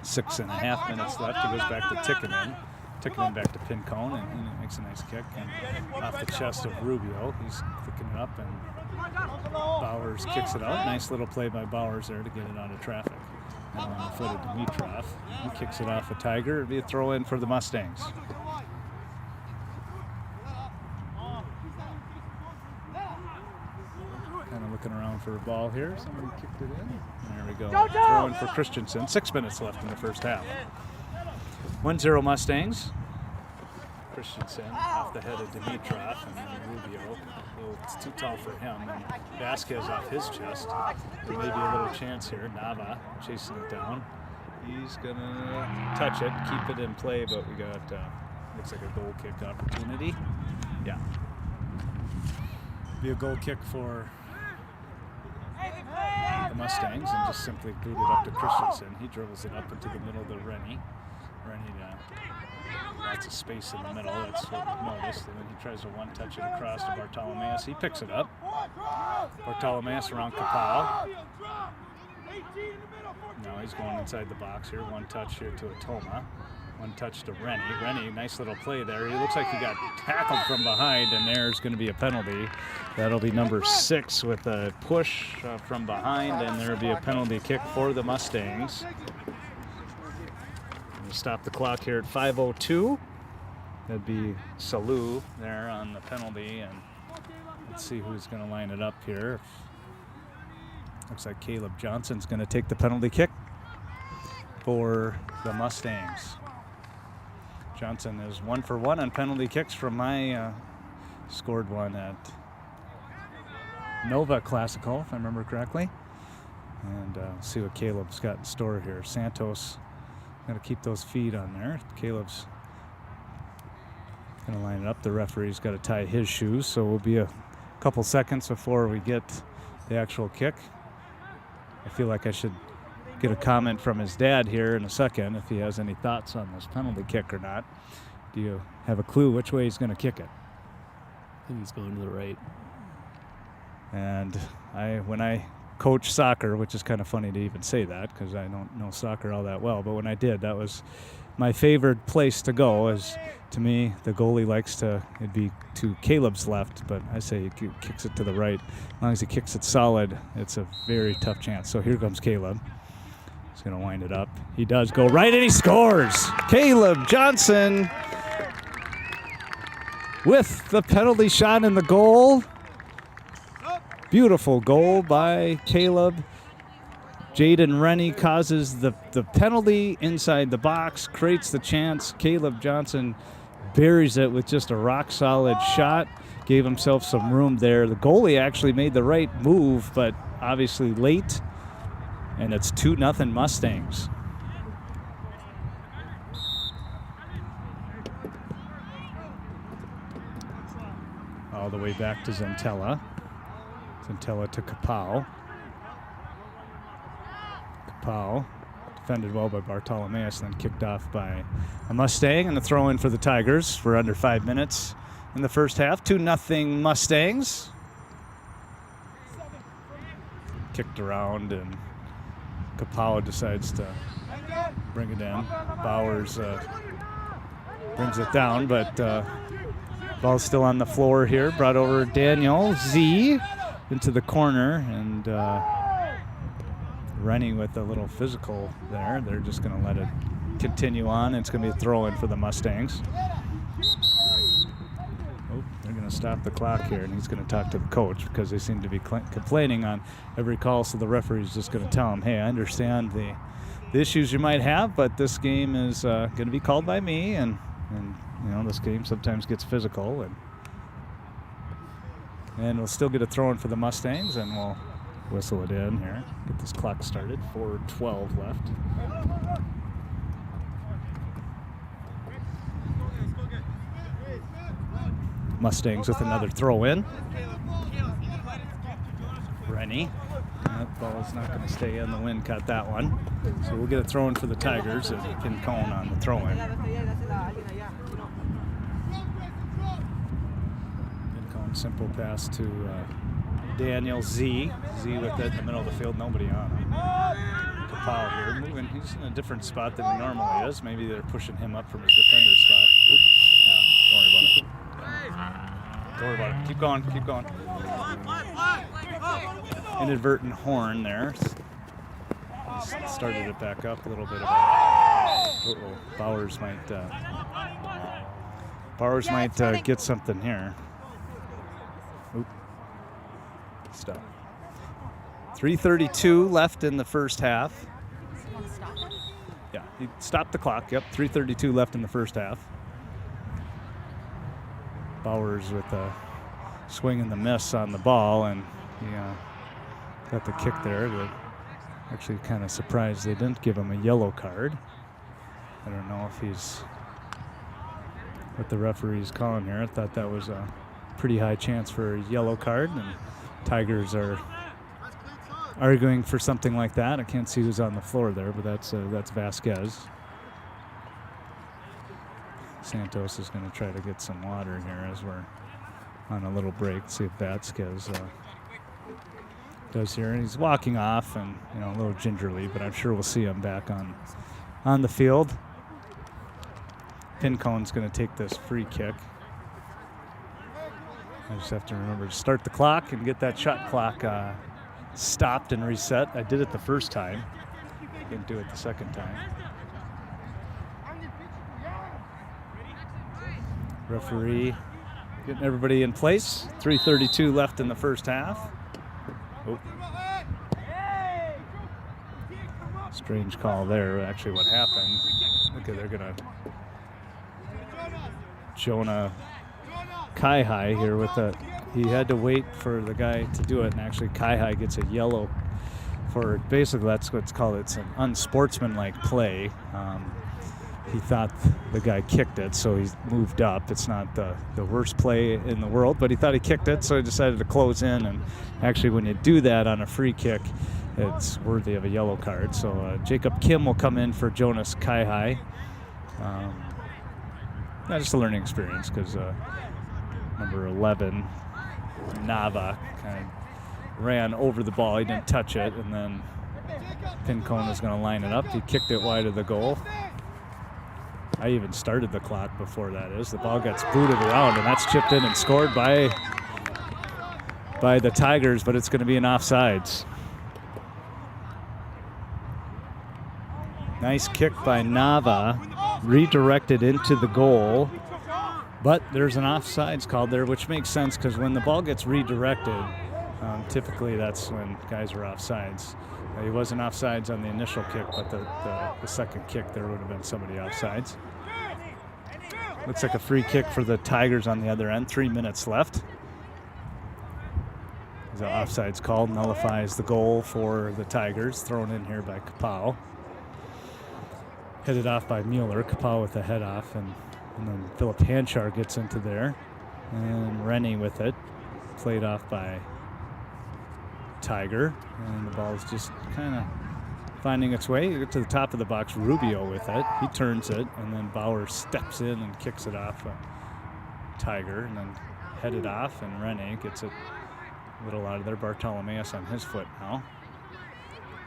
6.5 minutes left. He goes back to Tickinen. Tickinen back to Pincone, and he makes a nice kick. And off the chest of Rubio. He's picking it up, and Bowers kicks it out. Nice little play by Bowers there to get it out of traffic. Now on the foot of Dimitrov. He kicks it off a Tiger. It'll be a throw in for the Mustangs. Kind of looking around for a ball here. Somebody kicked it in. There we go. Throw in for Christensen. 6 minutes left in the first half. 1-0 Mustangs. Christensen off the head of Dimitrov, and then Rubio. It's too tall for him. And Vasquez off his chest. There may be a little chance here. Nava chasing it down. He's going to touch it, keep it in play, but we got, looks like a goal kick opportunity. Yeah. Be a goal kick for the Mustangs, and just simply boot it up to Christensen. He dribbles it up into the middle to Rennie. Rennie lots of space in the middle. That's what we noticed. And then he tries to one-touch it across to Bartolomeus. He picks it up. Bartolomeus around Kapow. Now he's going inside the box here. One touch here to Atoma. One touch to Rennie. Rennie, nice little play there. He looks like he got tackled from behind, and there's going to be a penalty. That'll be number 6 with a push from behind, and there'll be a penalty kick for the Mustangs. Stop the clock here at 5:02. That'd be Salou there on the penalty, and let's see who's going to line it up here. Looks like Caleb Johnson's going to take the penalty kick for the Mustangs. Johnson is 1 for 1 on penalty kicks from my scored one at Nova Classical, if I remember correctly. And see what Caleb's got in store here. Santos got to keep those feet on there. Caleb's going to line it up. The referee's got to tie his shoes, so we'll be a couple seconds before we get the actual kick. I feel like I should get a comment from his dad here in a second if he has any thoughts on this penalty kick or not. Do you have a clue which way he's going to kick it? I think he's going to the right. And when I coach soccer, which is kind of funny to even say that because I don't know soccer all that well, but when I did, that was my favorite place to go. Is to me, the goalie likes it'd be to Caleb's left, but I say he kicks it to the right. As long as he kicks it solid, it's a very tough chance. So here comes Caleb. He's going to wind it up. He does go right, and he scores! Caleb Johnson with the penalty shot in the goal. Beautiful goal by Caleb. Jaden Rennie causes the penalty inside the box, creates the chance. Caleb Johnson buries it with just a rock-solid shot. Gave himself some room there. The goalie actually made the right move, but obviously late. And it's 2-0 Mustangs. All the way back to Zentella. Zentella to Kapow. Kapow defended well by Bartolomeus, then kicked off by a Mustang, and the throw in for the Tigers for under 5 minutes in the first half. 2-0 Mustangs. Kicked around, and Kapow decides to bring it in. Bowers brings it down, but ball's still on the floor here. Brought over Daniel Z. into the corner, and Rennie with a little physical there. They're just going to let it continue on. It's going to be a throw-in for the Mustangs. Oh, they're going to stop the clock here, and he's going to talk to the coach because they seem to be complaining on every call, so the referee's just going to tell him, hey, I understand the issues you might have, but this game is going to be called by me, and you know, this game sometimes gets physical, and we'll still get a throw-in for the Mustangs, and we'll whistle it in here. Get this clock started. 4:12 left. Mustangs with another throw-in. Rennie. That ball is not going to stay in. The wind caught that one. So we'll get a throw-in for the Tigers and Pincone on the throw-in. Pincone, simple pass to Daniel Z. Z with it in the middle of the field. Nobody on him. Kapal here moving. He's in a different spot than he normally is. Maybe they're pushing him up from his defender spot. Oops. Yeah, don't worry about it. Don't worry about it. Keep going. Keep going. Inadvertent horn there. Started it back up a little bit. Bowers might get something here. Oop. Stop. 3:32 left in the first half. Yeah, he stopped the clock. Yep, 3:32 left in the first half. Bowers with a swing and the miss on the ball, and he got the kick there. But actually kind of surprised they didn't give him a yellow card. I don't know if he's what the referee's calling here. I thought that was a pretty high chance for a yellow card, and Tigers are arguing for something like that. I can't see who's on the floor there, but that's Vasquez. Santos is going to try to get some water here as we're on a little break. See if Vasquez does here. And he's walking off, and a little gingerly, but I'm sure we'll see him back on the field. Pincone's going to take this free kick. I just have to remember to start the clock and get that shot clock stopped and reset. I did it the first time. Didn't do it the second time. Referee getting everybody in place. 3:32 left in the first half. Oh. Strange call there. Actually, what happened? Okay, they're gonna Jonah Kaihai here with the. He had to wait for the guy to do it, and actually Kaihai gets a yellow for basically that's what's called. It's an unsportsmanlike play. He thought the guy kicked it, so he moved up. It's not the worst play in the world, but he thought he kicked it, so he decided to close in. And actually, when you do that on a free kick, it's worthy of a yellow card. So Jacob Kim will come in for Jonas Kaihai. Just a learning experience because number 11, Nava, kind of ran over the ball. He didn't touch it, and then Pincone is going to line it up. He kicked it wide of the goal. I even started the clock before that is. The ball gets booted around, and that's chipped in and scored by the Tigers, but it's going to be an offsides. Nice kick by Nava, redirected into the goal, but there's an offsides called there, which makes sense because when the ball gets redirected, typically that's when guys are offsides. He wasn't offsides on the initial kick, but the second kick there would have been somebody offsides. Looks like a free kick for the Tigers on the other end. 3 minutes left. The offsides called nullifies the goal for the Tigers. Thrown in here by Kapau. Headed off by Mueller. Kapau with the head off, and then Philip Hanchar gets into there. And Rennie with it. Played off by Tiger, and the ball is just kind of finding its way. You get to the top of the box, Rubio with it. He turns it, and then Bauer steps in and kicks it off Tiger, and then headed off, and Rene gets it a little out of there. Bartolomeus on his foot now.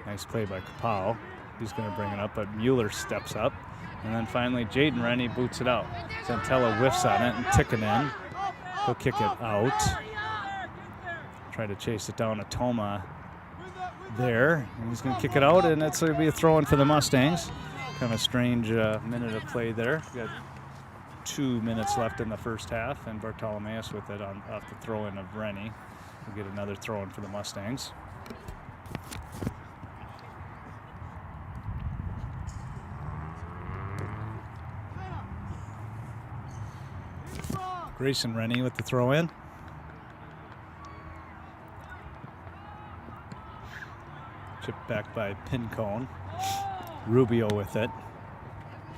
Nice play by Kapau. He's going to bring it up, but Mueller steps up, and then finally Jaden Rennie boots it out. Zantella whiffs on it, and Tikkanen, he'll kick it out. Try to chase it down to Toma there. And he's going to kick it out, and it's going to be a throw-in for the Mustangs. Kind of a strange minute of play there. Got 2 minutes left in the first half, and Bartolomeus with it off the throw-in of Rennie. We'll get another throw-in for the Mustangs. Grayson Rennie with the throw-in. Chipped back by Pincone. Rubio with it.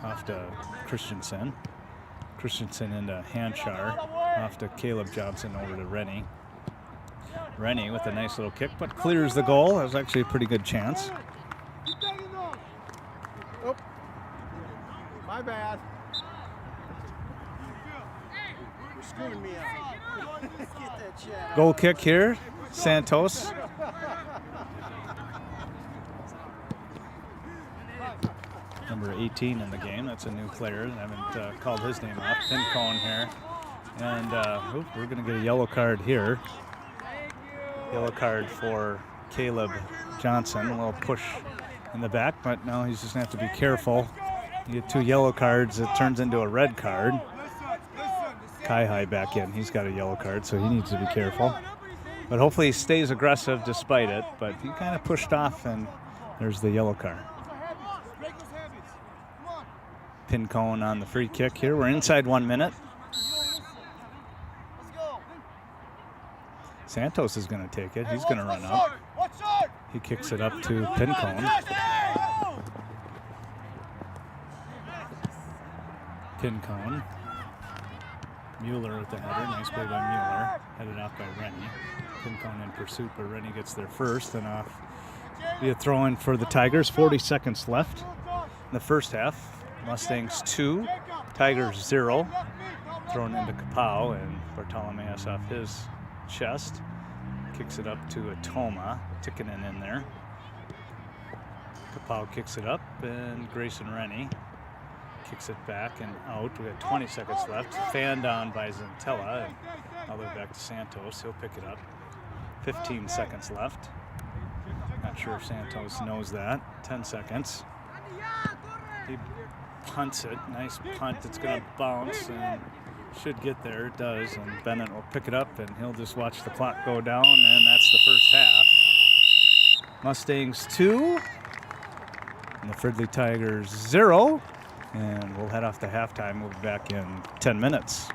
Off to Christensen. Christensen into Hanchar. Off to Caleb Johnson over to Rennie. Rennie with a nice little kick, but clears the goal. That was actually a pretty good chance. Oh, my bad. You're screwing me out. Get that shit out. Goal kick here, Santos. Number 18 in the game. That's a new player. I haven't called his name up. Pincone here. And we're going to get a yellow card here. Yellow card for Caleb Johnson. A little push in the back, but now he's just going to have to be careful. You get 2 yellow cards, it turns into a red card. Kai back in. He's got a yellow card, so he needs to be careful. But hopefully he stays aggressive despite it. But he kind of pushed off, and there's the yellow card. Pincone on the free kick here. We're inside 1 minute. Santos is going to take it. He's going to run up. He kicks it up to Pincone. Pincone. Mueller with the header. Nice play by Mueller. Headed off by Rennie. Pincone in pursuit, but Rennie gets there first, and off. Be a throw-in for the Tigers. 40 seconds left in the first half. Mustangs 2, Tigers 0. Thrown into Kapow, and Bartolomeus off his chest. Kicks it up to Atoma. Tikkanen in there. Kapow kicks it up, and Grayson Rennie kicks it back and out. We got 20 seconds left. Fanned on by Zentella, and all the way back to Santos. He'll pick it up. 15 seconds left. Not sure if Santos knows that. 10 seconds. He punts it. Nice punt. It's going to bounce and should get there. It does. And Bennett will pick it up, and he'll just watch the clock go down, and that's the first half. Mustangs 2 and the Fridley Tigers 0. And we'll head off to halftime. We'll be back in 10 minutes.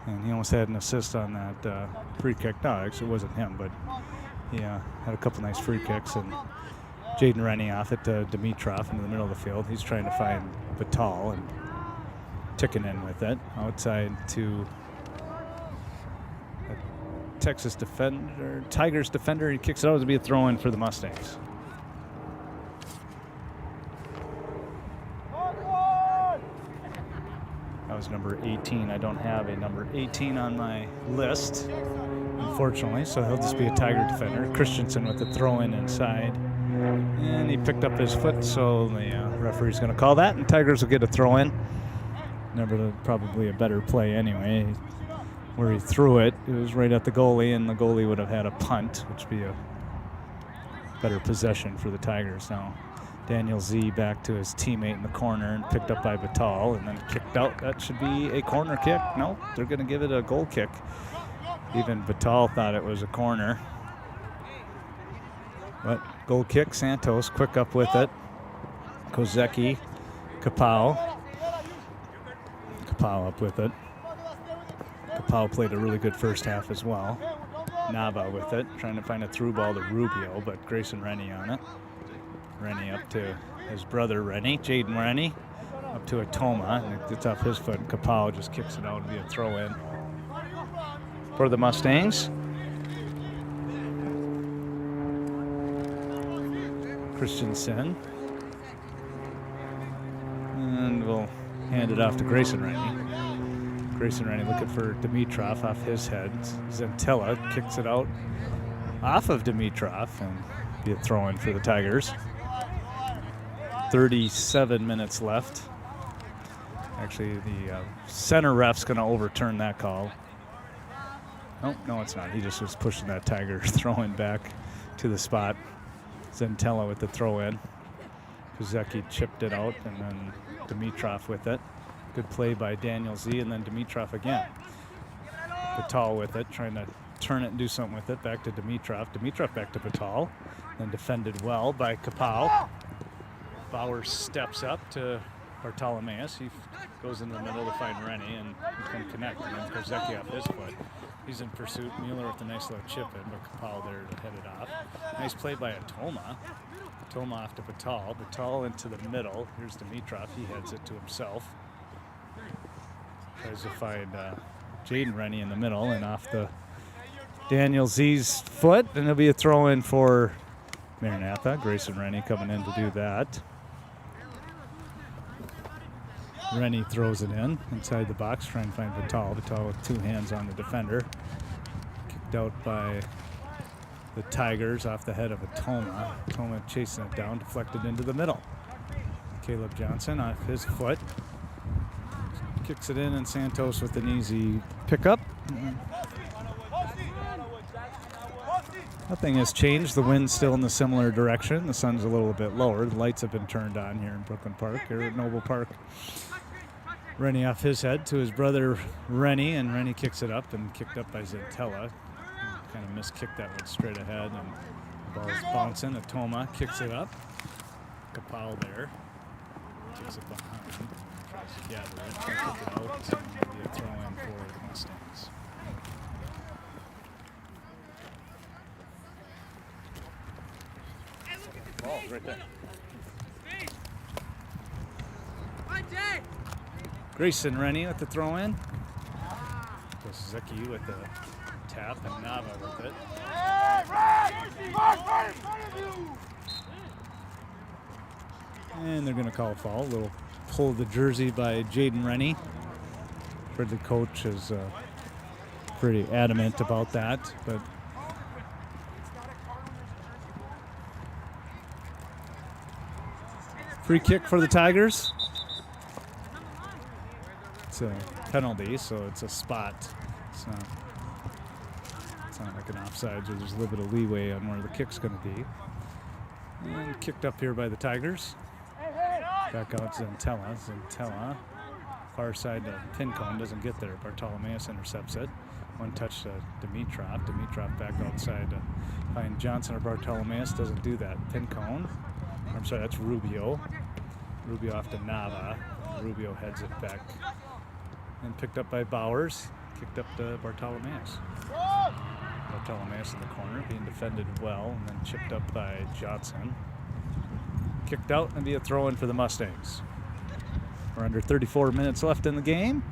And he almost had an assist on that free kick. No, actually it wasn't him, but he had a couple nice free kicks. And Jaden Rennie off it to Dimitrov into the middle of the field. He's trying to find Batal and ticking in with it. Outside to a Tigers defender. He kicks it out to be a throw-in for the Mustangs. That was number 18. I don't have a number 18 on my list, unfortunately, so he'll just be a Tiger defender. Christensen with the throw-in inside. And he picked up his foot, so the referee's going to call that, and Tigers will get a throw-in. Probably a better play anyway. Where he threw it, it was right at the goalie, and the goalie would have had a punt, which would be a better possession for the Tigers now. Daniel Z back to his teammate in the corner and picked up by Batal and then kicked out. That should be a corner kick. No, they're going to give it a goal kick. Even Batal thought it was a corner. But goal kick, Santos quick up with it. Kozecki, Kapow up with it. Kapow played a really good first half as well. Nava with it, trying to find a through ball to Rubio, but Grayson Rennie on it. Rennie up to his brother Rennie, Jaden Rennie, up to a Toma, and it gets off his foot. Kapow just kicks it out to be a throw-in for the Mustangs. Christensen. And we'll hand it off to Grayson Rennie. Grayson Rennie looking for Dimitrov off his head. Zentella kicks it out off of Dimitrov and be a throw-in for the Tigers. 37 minutes left. Actually, the center ref's going to overturn that call. Oh, no, it's not. He just was pushing that Tiger throw-in back to the spot. Zentella with the throw-in. Kozecki chipped it out, and then Dimitrov with it. Good play by Daniel Z, and then Dimitrov again. Batal with it, trying to turn it and do something with it. Back to Dimitrov. Dimitrov back to Batal. Then defended well by Kapow. Bauer steps up to Bartolomeus. He goes in the middle to find Rennie and can connect. And then Kozecki off his foot. He's in pursuit. Mueller with a nice little chip in, but Kapow there to head it off. Nice play by a Toma. Toma off to Batal. Batal into the middle. Here's Dimitrov. He heads it to himself. Tries to find Jaden Rennie in the middle and off the Daniel Z's foot. And it'll be a throw in for Maranatha. Grayson Rennie coming in to do that. Rennie throws it in inside the box, trying to find Batal. Batal with two hands on the defender. Kicked out by the Tigers off the head of a Toma. Toma chasing it down, deflected into the middle. Caleb Johnson off his foot. Kicks it in, and Santos with an easy pickup. Nothing has changed. The wind's still in the similar direction. The sun's a little bit lower. The lights have been turned on here in Brooklyn Park, here at Noble Park. Rennie off his head to his brother Rennie, and Rennie kicks it up and kicked up by Zentella. Kind of miskicked that one straight ahead, and the ball's bouncing. Atoma kicks it up. Kapow there. Kicks it behind. Tries to gather it. Kick it out. And be a throw in for the Mustangs. Ball right there. Grayson Rennie with the throw in. Kozecki with the tap and Nava with it. And they're going to call a foul. A little pull of the jersey by Jaden Rennie. Fridley coach is pretty adamant about that, but free kick for the Tigers. It's a penalty, so it's a spot. It's not like an offside, so there's a little bit of leeway on where the kick's going to be. And kicked up here by the Tigers. Back out Zentella. Zentella, far side to pin cone, doesn't get there. Bartolomeus intercepts it. One touch to Dimitrov. Dimitrov back outside to find Johnson or Bartolomeus, doesn't do that. Pin cone. I'm sorry, that's Rubio. Rubio off to Nava. Rubio heads it back. And picked up by Bowers. Kicked up to Bartolomeus. Bartolomeus in the corner, being defended well, and then chipped up by Johnson. Kicked out and be a throw-in for the Mustangs. We're under 34 minutes left in the game.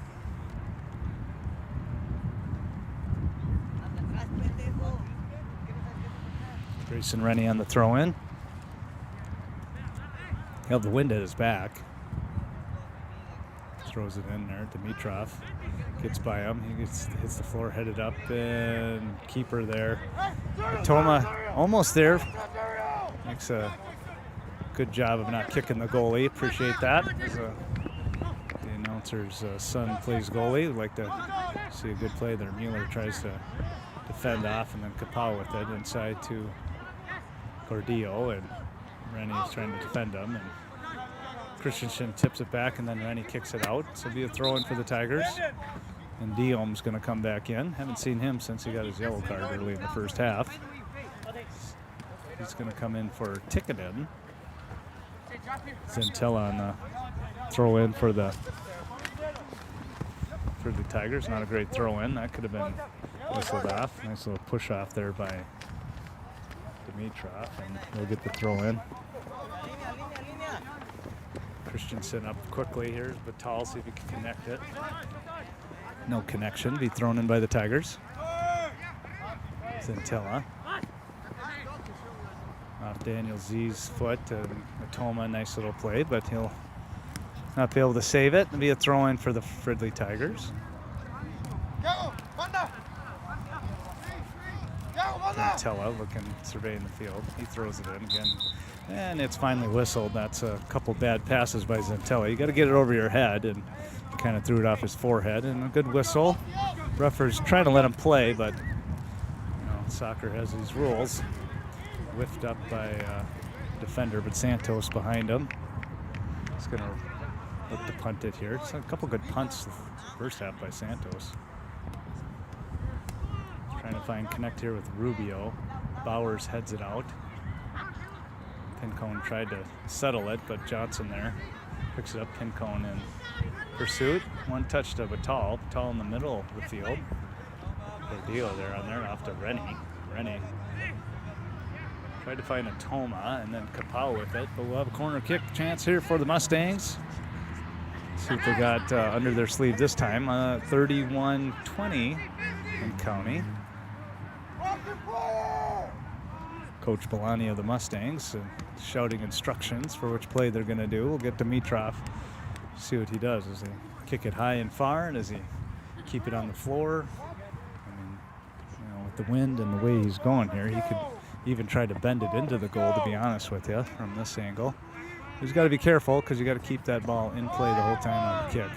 Grayson Rennie on the throw-in. He'll have the wind at his back. Throws it in there. Dimitrov gets by him. He hits the floor, headed up, and keeper there. Toma almost there. Makes a good job of not kicking the goalie. Appreciate that. The announcer's son plays goalie. We'd like to see a good play there. Mueller tries to defend off, and then Kapow with it inside to Gordillo, and Rennie's trying to defend him. And Christensen tips it back, and then Rennie kicks it out. So it'll be a throw-in for the Tigers. And Diom's going to come back in. Haven't seen him since he got his yellow card early in the first half. He's going to come in for Tikkanen. Zentella on the throw-in for the Tigers. Not a great throw-in. That could have been whistled off. Nice little push-off there by Dimitrov, and we'll get the throw-in. Christensen up quickly. Here's Batal, see if he can connect it. No connection. Be thrown in by the Tigers. Zentella. Off Daniel Z's foot. Matoma, nice little play, but he'll not be able to save it. It'll be a throw-in for the Fridley Tigers. Zentella looking, surveying the field. He throws it in again. And it's finally whistled. That's a couple bad passes by Zentella. You got to get it over your head, and he kind of threw it off his forehead. And a good whistle. Referee's trying to let him play, but soccer has these rules. Whiffed up by defender, but Santos behind him. He's going to look to punt it here. It's a couple good punts the first half by Santos. Trying to find connect here with Rubio. Bowers heads it out. Pincone tried to settle it, but Johnson there picks it up. Pincone in pursuit. One touch to Batal. Batal in the middle of the field. Gordillo there on there, off to Rennie. Rennie tried to find a Toma, and then Kapow with it, but we'll have a corner kick chance here for the Mustangs. See what they got under their sleeve this time. 31-20 in County. Coach Belani of the Mustangs shouting instructions for which play they're going to do. We'll get Dimitrov, see what he does. Does he kick it high and far, and does he keep it on the floor? I mean, with the wind and the way he's going here, he could even try to bend it into the goal, to be honest with you, from this angle. He's got to be careful because you got to keep that ball in play the whole time on the kick.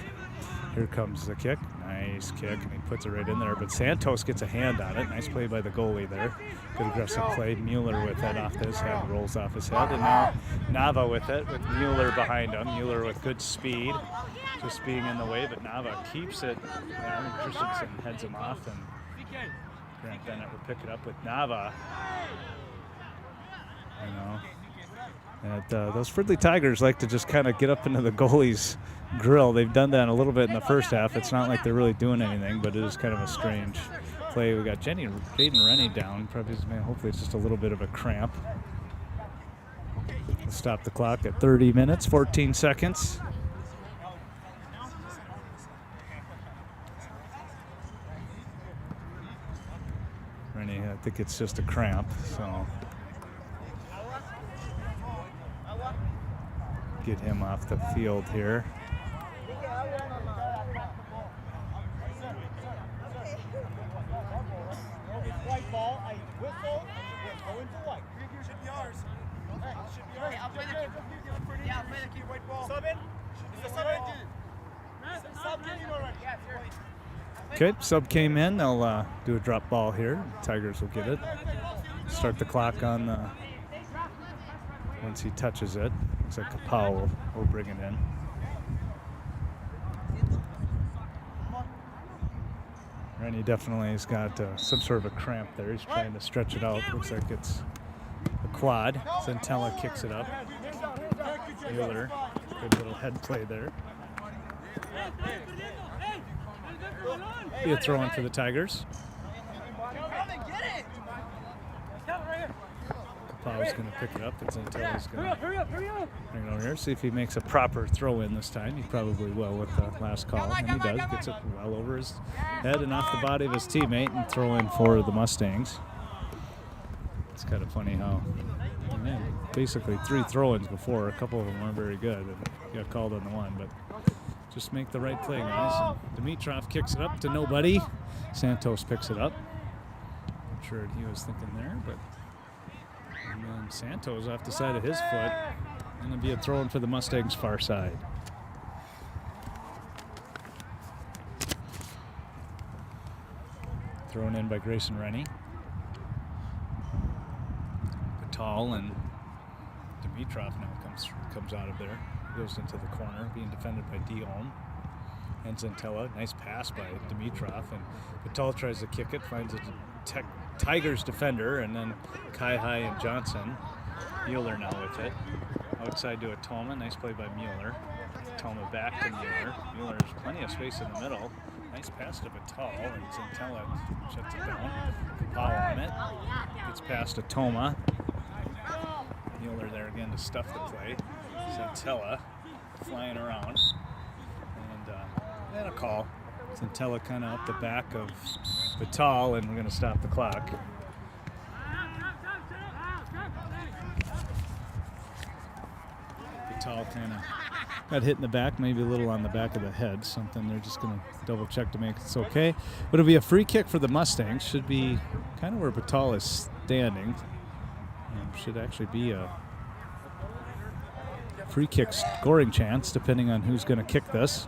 Here comes the kick. Nice kick, and he puts it right in there. But Santos gets a hand on it. Nice play by the goalie there. Good aggressive play. Mueller with it off his head, rolls off his head. And now Nava with it, with Mueller behind him. Mueller with good speed, just being in the way. But Nava keeps it. Christensen heads him off, and Grant Bennett will pick it up with Nava. And those Fridley Tigers like to just kind of get up into the goalie's grill. They've done that a little bit in the first half. It's not like they're really doing anything, but it is kind of a strange play. We got Jaden Rennie down. Hopefully it's just a little bit of a cramp. We'll stop the clock at 30 minutes, 14 seconds. Rennie, I think it's just a cramp, so get him off the field here. White ball, I whistle, go into white. Should be ours. Should be ours. I'll play the key. Yeah, I'll play the key. White ball. Sub in. Is the sub in? Sub in already. Yeah, Okay, sub came in. They'll do a drop ball here. Tigers will get it. Start the clock on once he touches it. Looks like Kapow will bring it in. Rennie definitely has got some sort of a cramp there. He's trying to stretch it out. Looks like it's a quad. Zentella kicks it up. Mueller, good little head play there. Be a throw in for the Tigers. Kapow's going to pick it up. It's until he's going to bring it over here. See if he makes a proper throw in this time. He probably will with the last call. And he does. Gets it well over his head and off the body of his teammate and throw in for the Mustangs. It's kind of funny how, man, basically 3 throw-ins before. A couple of them weren't very good and got called on the one. But just make the right play, guys. And Dimitrov kicks it up to nobody. Santos picks it up. Not sure what he was thinking there, but. And then Santos off the side of his foot. And it'll be a throw in for the Mustangs' far side. Thrown in by Grayson Rennie. Batal and Dimitrov now comes out of there. Goes into the corner, being defended by Dion. And Zentella, nice pass by Dimitrov. And Batal tries to kick it, finds a Tigers defender, and then Kai-Hai and Johnson. Mueller now with it. Outside to Atoma, nice play by Mueller. Atoma back to Mueller. Mueller has plenty of space in the middle. Nice pass to Batal, and Zentella shuts it down. Kapow on it. Gets past Atoma. Mueller there again to stuff the play. Zentella flying around. And a call. Zentella kind of up the back of Batal, and we're going to stop the clock. Batal kind of got hit in the back, maybe a little on the back of the head. Something they're just going to double check to make it's okay. But it'll be a free kick for the Mustangs. Should be kind of where Batal is standing. Should actually be a free kick scoring chance, depending on who's going to kick this.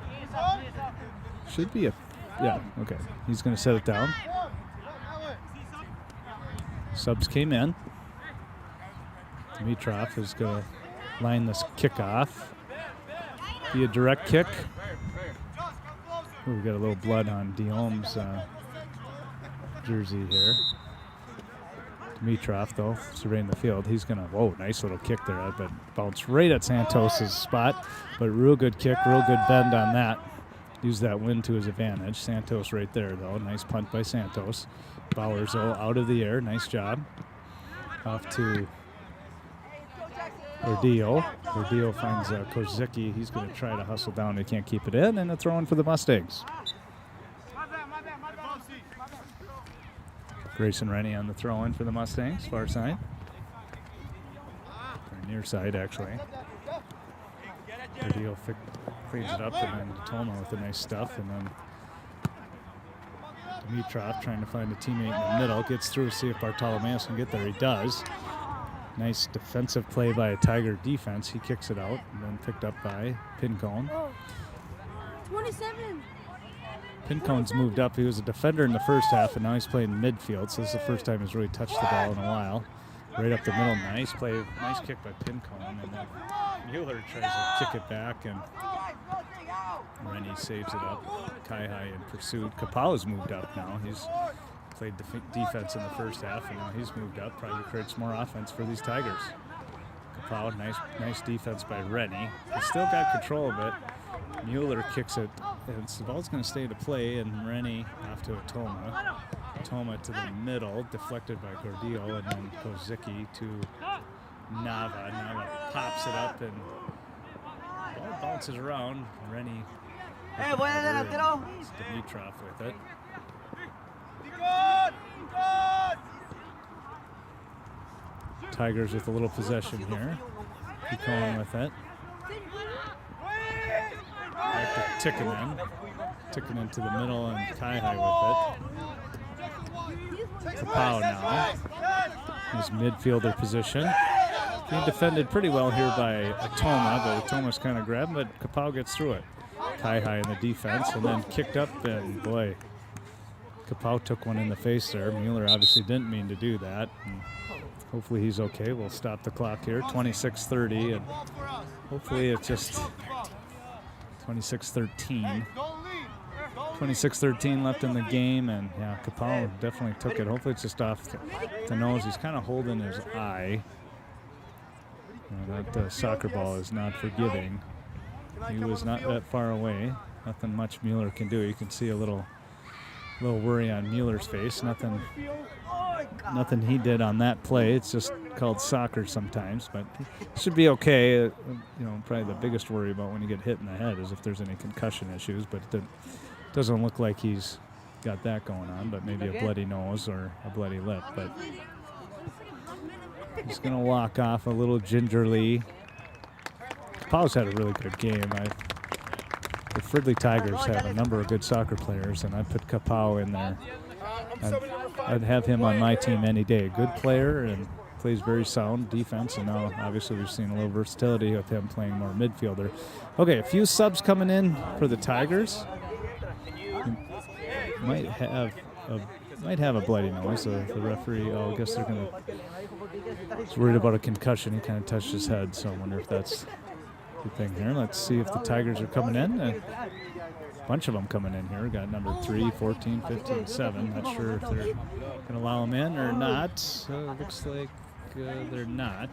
Should be a, yeah, okay. He's going to set it down. Subs came in. Dimitrov is going to line this kick off. Be a direct kick. Ooh, we got a little blood on Dion's jersey here. Dimitrov, though, surveying the field. He's going to, whoa, nice little kick there, but bounced right at Santos's spot. But real good kick, real good bend on that. Use that wind to his advantage. Santos right there, though. Nice punt by Santos. Bowers, though, out of the air. Nice job. Off to Gordillo. Gordillo finds Kozicki. He's going to try to hustle down. He can't keep it in, and a throw in for the Mustangs. Grayson Rennie on the throw in for the Mustangs, far side. Or near side, actually. Gordillo cleans it up, and then Toma with the nice stuff, and then Dimitrov trying to find a teammate in the middle, gets through to see if Bartolomeus can get there. He does. Nice defensive play by a Tiger defense. He kicks it out, and then picked up by Pincone. 27. Pincone's moved up. He was a defender in the first half, and now he's playing midfield, so this is the first time he's really touched the ball in a while. Right up the middle, nice play, nice kick by Pincone, and then Mueller tries to kick it back, and Rennie saves it up. Kai-Hai in pursuit. Kapow's moved up now. He's played defense in the first half, and now he's moved up. Probably creates more offense for these Tigers. Kapow, nice defense by Rennie. He's still got control of it. Mueller kicks it, and the ball's going to stay to play, and Rennie off to Atoma. Atoma to the middle, deflected by Gordillo, and then Kozicki to Nava. Nava pops it up, and the ball bounces around. Rennie. Hey, Dimitrov with it. Tigers with a little possession here. Pincone with it. Back to Tikkanen to the middle, and Kai-Hai with it. Kapow now. His midfielder position. Being defended pretty well here by Atoma, but Atoma's kind of grabbed, but Kapow gets through it. Kai-Hai in the defense, and then kicked up, and boy, Kapow took one in the face there. Mueller obviously didn't mean to do that. And hopefully he's okay. We'll stop the clock here. 26:30, and hopefully it's just 26-13. 26-13 left in the game, and yeah, Kapow definitely took it. Hopefully it's just off the nose. He's kind of holding his eye. That soccer ball is not forgiving. He was not that far away. Nothing much Mueller can do. You can see a little A little worry on Mueller's face. Nothing he did on that play. It's just called soccer sometimes, but it should be okay. You know, probably the biggest worry about when you get hit in the head is if there's any concussion issues, but it doesn't look like he's got that going on, but maybe a bloody nose or a bloody lip. But he's going to walk off a little gingerly. Powell's had a really good game. The Fridley Tigers have a number of good soccer players, and I'd put Kapow in there. I'd have him on my team any day. Good player and plays very sound defense, and now obviously we've seen a little versatility with him playing more midfielder. Okay, a few subs coming in for the Tigers. Might have a bloody nose. The referee, I guess they're going to. He's worried about a concussion. He kind of touched his head, so I wonder if that's the thing here. Let's see if the Tigers are coming in. A bunch of them coming in here. We got number 3, 14, 15, 7. Not sure if they're going to allow them in or not. Looks like they're not.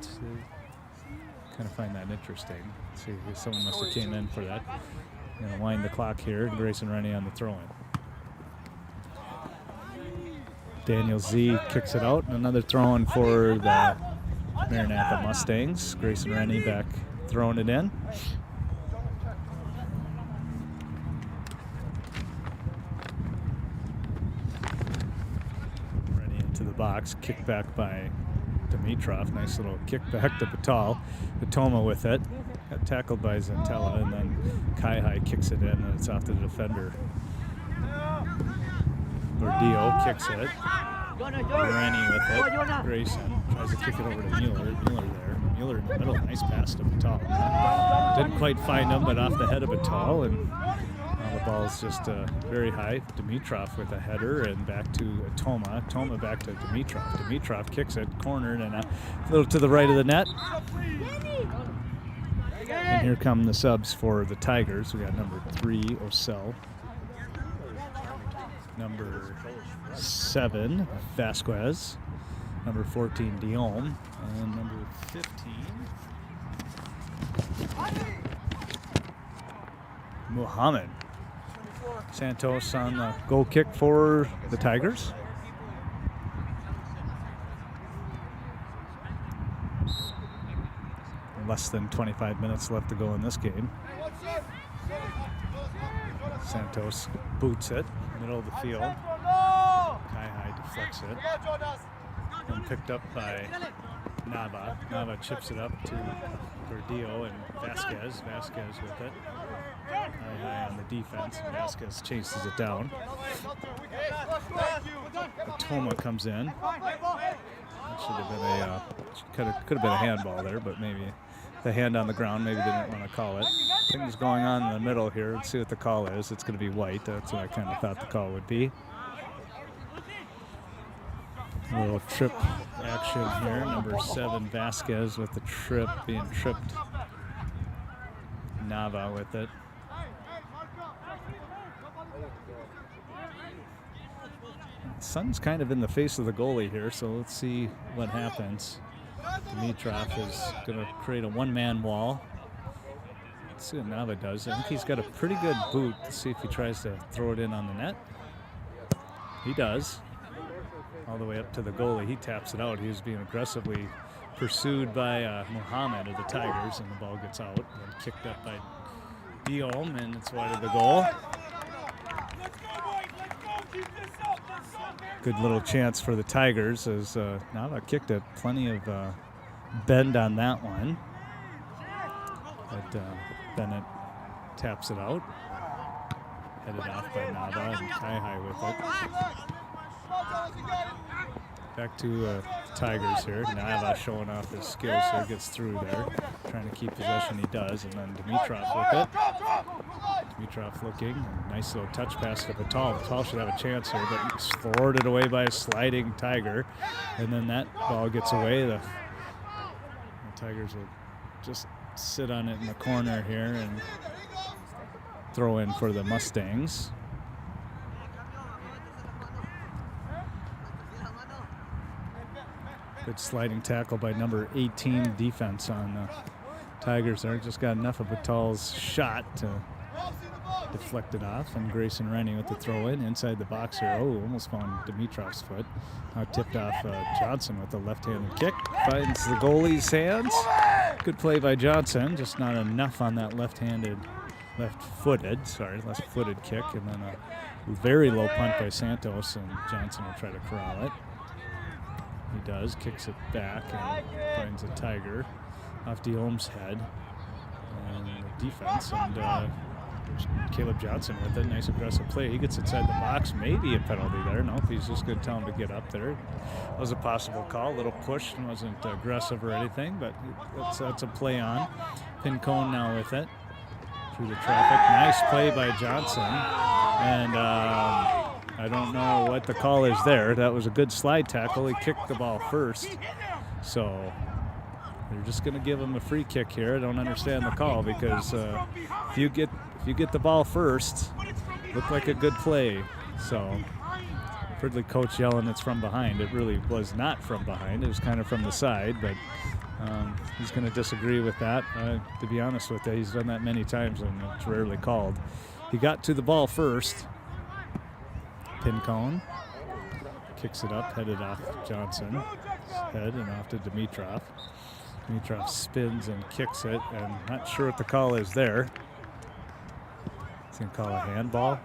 Kind of find that interesting. Let's see, someone must have came in for that. Going to wind the clock here. Grayson Rennie on the throw-in. Daniel Z kicks it out, and another throw-in for the Maranatha Mustangs. Grayson Rennie back throwing it in. Rennie into the box, kicked back by Dimitrov. Nice little kick back to Batal. Batoma with it. Got tackled by Zantella, and then Kai-Hai kicks it in, and it's off the defender. Gordillo kicks it. Rennie with it. Grayson tries to kick it over to Mueller. Mueller there. Mueller in the middle. Nice pass to Batal. Didn't quite find him, but off the head of Batal. And now the ball's just very high. Dimitrov with a header and back to Toma. Toma back to Dimitrov. Dimitrov kicks it. Cornered and a little to the right of the net. And here come the subs for the Tigers. We got number 3, Osell. Number 7, Vasquez. Number 14, Dion. And number 15, Muhammad. Santos on the goal kick for the Tigers. Less than 25 minutes left to go in this game. Santos boots it, middle of the field. Kai-Hai deflects it. And picked up by Nava. Nava chips it up to Gordillo and Vasquez. Vasquez with it. Kai-Hai on the defense. Vasquez chases it down. Toma comes in. That should have been could have been a handball there, but maybe the hand on the ground, maybe didn't want to call it. Things going on in the middle here. Let's see what the call is. It's going to be white. That's what I kind of thought the call would be. A little trip action here. Number 7, Vasquez with the trip, being tripped. Nava with it. The sun's kind of in the face of the goalie here, so let's see what happens. Dimitrov is going to create a one-man wall. Let's see what Nava does. I think he's got a pretty good boot. Let's see if he tries to throw it in on the net. He does. All the way up to the goalie. He taps it out. He was being aggressively pursued by Muhammad of the Tigers, and the ball gets out. And kicked up by Diom, and it's wide of the goal. Good little chance for the Tigers as Nava kicked it. Plenty of bend on that one. But Bennett taps it out. Headed off by Nava and Kai-Hai with it. Back to Tigers here. Nava showing off his skills here. Gets through there. Trying to keep possession. He does. And then Dimitrov with it. Dimitrov looking. Nice little touch pass to Batal. Batal should have a chance here, but it's thwarted away by a sliding Tiger. And then that ball gets away. The Tigers will just sit on it in the corner here and throw in for the Mustangs. Good sliding tackle by number 18 defense on the Tigers there. Just got enough of Batal's shot to deflected off, and Grayson Rennie with the throw in inside the box here. Oh, almost found Dimitrov's foot. Now tipped off Johnson with a left-handed kick. Finds the goalie's hands. Good play by Johnson, just not enough on that left-footed kick, and then a very low punt by Santos, and Johnson will try to corral it. He does, kicks it back and finds a Tiger off Diom's head. And the defense, and Caleb Johnson with it. Nice aggressive play. He gets inside the box. Maybe a penalty there. Nope, he's just going to tell him to get up there. That was a possible call. A little push. Wasn't aggressive or anything, but that's a play on. Pincone now with it. Through the traffic. Nice play by Johnson. And I don't know what the call is there. That was a good slide tackle. He kicked the ball first. So they're just going to give him a free kick here. I don't understand the call because if you get the ball first, looked like a good play. So Fridley coach yelling it's from behind. It really was not from behind. It was kind of from the side, but he's going to disagree with that. To be honest with you, he's done that many times and it's rarely called. He got to the ball first. Pincone kicks it up, headed off Johnson's head and off to Dimitrov. Dimitrov spins and kicks it, and not sure what the call is there. He's going to call a handball.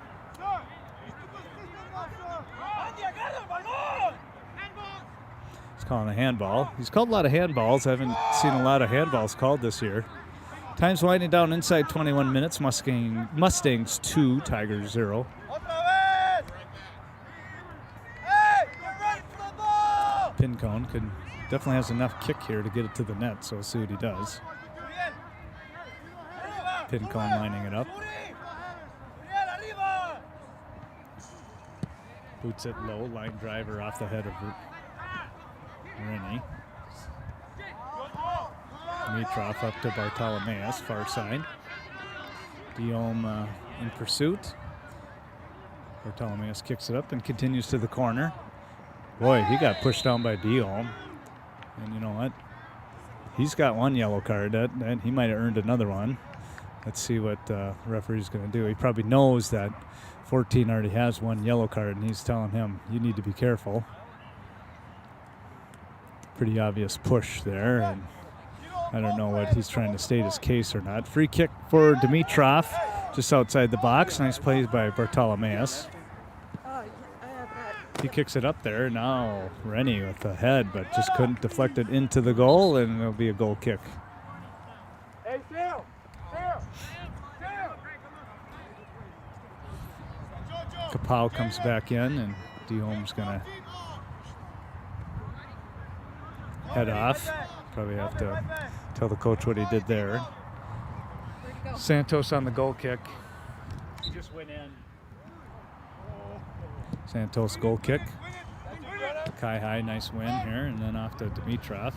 He's calling a handball. He's called a lot of handballs. I haven't seen a lot of handballs called this year. Time's winding down inside 21 minutes. Mustangs 2, Tigers 0. Pincone definitely has enough kick here to get it to the net, so we'll see what he does. Pincone lining it up. Boots it low, line driver off the head of Rennie. Dimitrov up to Bartolomeus, far side. Diom in pursuit. Bartolomeus kicks it up and continues to the corner. Boy, he got pushed down by Diom. And you know what? He's got one yellow card. That he might have earned another one. Let's see what the referee's going to do. He probably knows that 14 already has one yellow card, and he's telling him, you need to be careful. Pretty obvious push there, and I don't know what he's trying to state his case or not. Free kick for Dimitrov, just outside the box. Nice plays by Bartolomeus. He kicks it up there. Now Rennie with the head, but just couldn't deflect it into the goal, and it'll be a goal kick. Kapow comes back in, and Diom's going to head off. Probably have to tell the coach what he did there. Santos on the goal kick. He just went in. Santos goal kick. Kai High, nice win here, and then off to Dimitrov.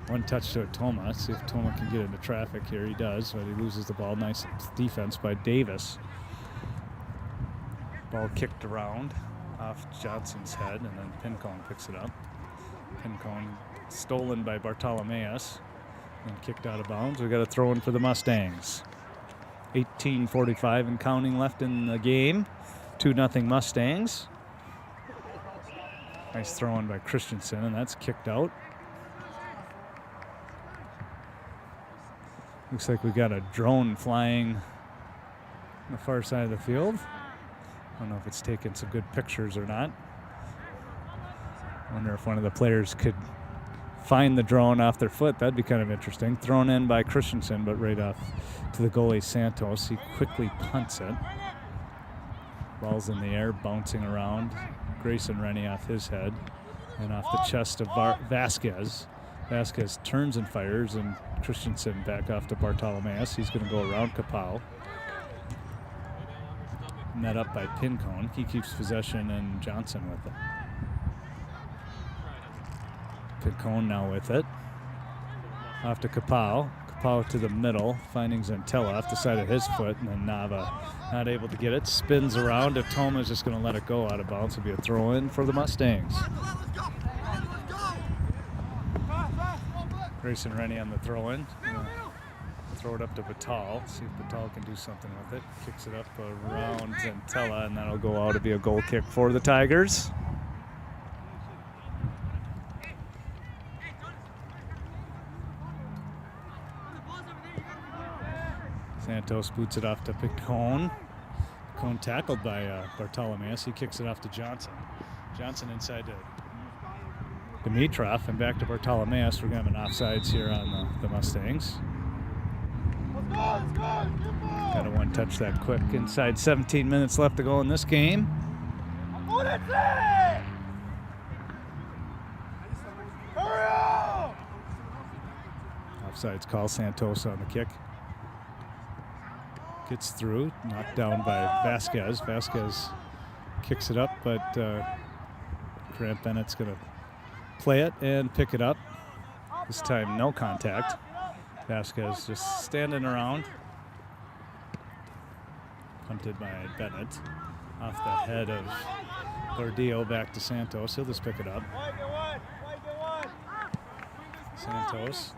One touch to Toma. See if Toma can get into traffic here. He does, but he loses the ball. Nice defense by Davis. Ball kicked around off Johnson's head, and then Pincone picks it up. Pincone stolen by Bartolomeus and kicked out of bounds. We got a throw in for the Mustangs. 18:45 and counting left in the game. 2-0 Mustangs. Nice throw in by Christensen, and that's kicked out. Looks like we got a drone flying on the far side of the field. I don't know if it's taking some good pictures or not. I wonder if one of the players could find the drone off their foot. That'd be kind of interesting. Thrown in by Christensen, but right off to the goalie Santos. He quickly punts it. Ball's in the air, bouncing around. Grayson Rennie off his head and off the chest of Vasquez. Vasquez turns and fires, and Christensen back off to Bartolomeus. He's going to go around Kapow. Met up by Pincone. He keeps possession, and Johnson with it. Pincone now with it. Off to Kapow. Kapow to the middle, finding Zentella off the side of his foot, and then Nava not able to get it. Spins around. If Toma's just going to let it go out of bounds, it'll be a throw in for the Mustangs. Grayson Rennie on the throw in. throw it up to Batal. See if Batal can do something with it. Kicks it up around Zentella, and that'll go out to be a goal kick for the Tigers. Santos boots it off to Picone. Picone tackled by Bartolomeus. He kicks it off to Johnson. Johnson inside to Dimitrov and back to Bartolomeus. We're going to have an offsides here on the Mustangs. Got to one touch that quick. Inside 17 minutes left to go in this game. Offsides call. Santos on the kick. Gets through, knocked down by Vasquez. Vasquez kicks it up, but Grant Bennett's going to play it and pick it up. This time, no contact. Vasquez just standing around. Punted by Bennett. Off the head of Gordillo back to Santos. He'll just pick it up. Santos.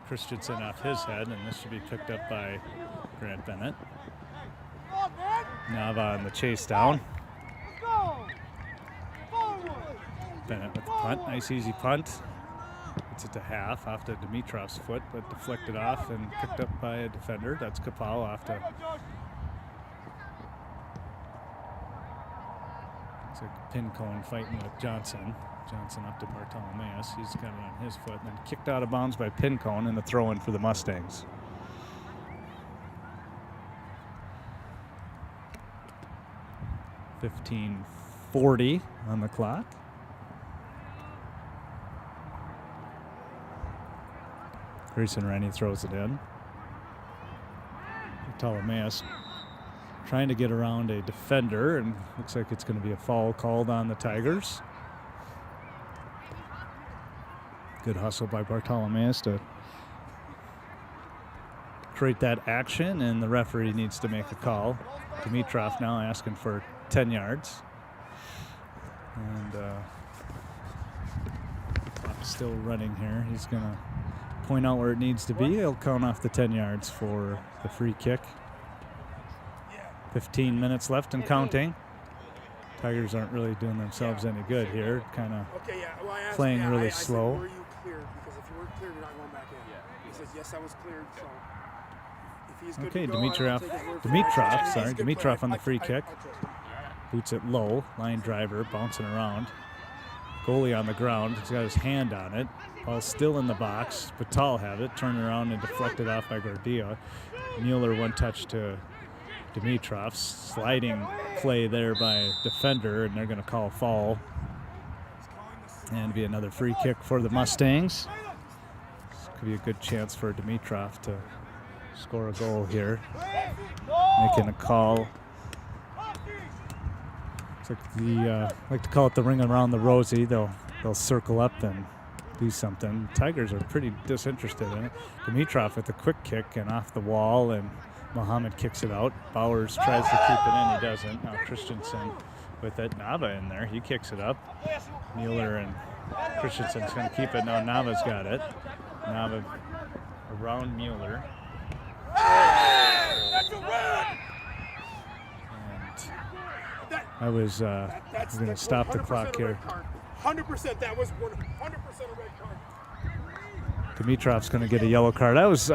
Christensen off his head, and this should be picked up by Grant Bennett. Nava on the chase down. Bennett with the punt. Nice easy punt. Gets it to half off to Dimitrov's foot, but deflected off and picked up by a defender. That's Kapow off to. It's like Pincone fighting with Johnson. Johnson up to Bartolomeus. He's got it on his foot, and then kicked out of bounds by Pincone, and the throw-in for the Mustangs. .15:40 on the clock. Grayson Rennie throws it in. Bartolomeus trying to get around a defender, and looks like it's going to be a foul called on the Tigers. Good hustle by Bartolomeus to create that action, and the referee needs to make a call. Dimitrov now asking for 10 yards. And clock's still running here. He's going to point out where it needs to be. He'll count off the 10 yards for the free kick. 15 minutes left and counting. Tigers aren't really doing themselves any good here. Kind of playing really slow. Were you clear? Because if you weren't clear, you're not going back in. He says, yes, I was cleared. So if he's good Okay, to go, Dimitrov on the free kick. Boots it low. Line driver bouncing around. Goalie on the ground. He's got his hand on it. Ball still in the box. Batal have it. Turn around and deflected off by Gordillo. Mueller one touch to Dimitrov. Sliding play there by defender, and they're going to call a foul. And be another free kick for the Mustangs. This could be a good chance for Dimitrov to score a goal here. Making a call. It's like like to call it the ring around the rosy. They'll circle up and do something. Tigers are pretty disinterested in it. Dimitrov with a quick kick and off the wall, and Muhammad kicks it out. Bowers tries to keep it in. He doesn't. Now Christensen with it. Nava in there. He kicks it up. Mueller and Christensen's going to keep it. Now Nava's got it. Nava around Mueller. And I was going to stop the clock here. 100%. That was 100% a red card. Dimitrov's going to get a yellow card. I was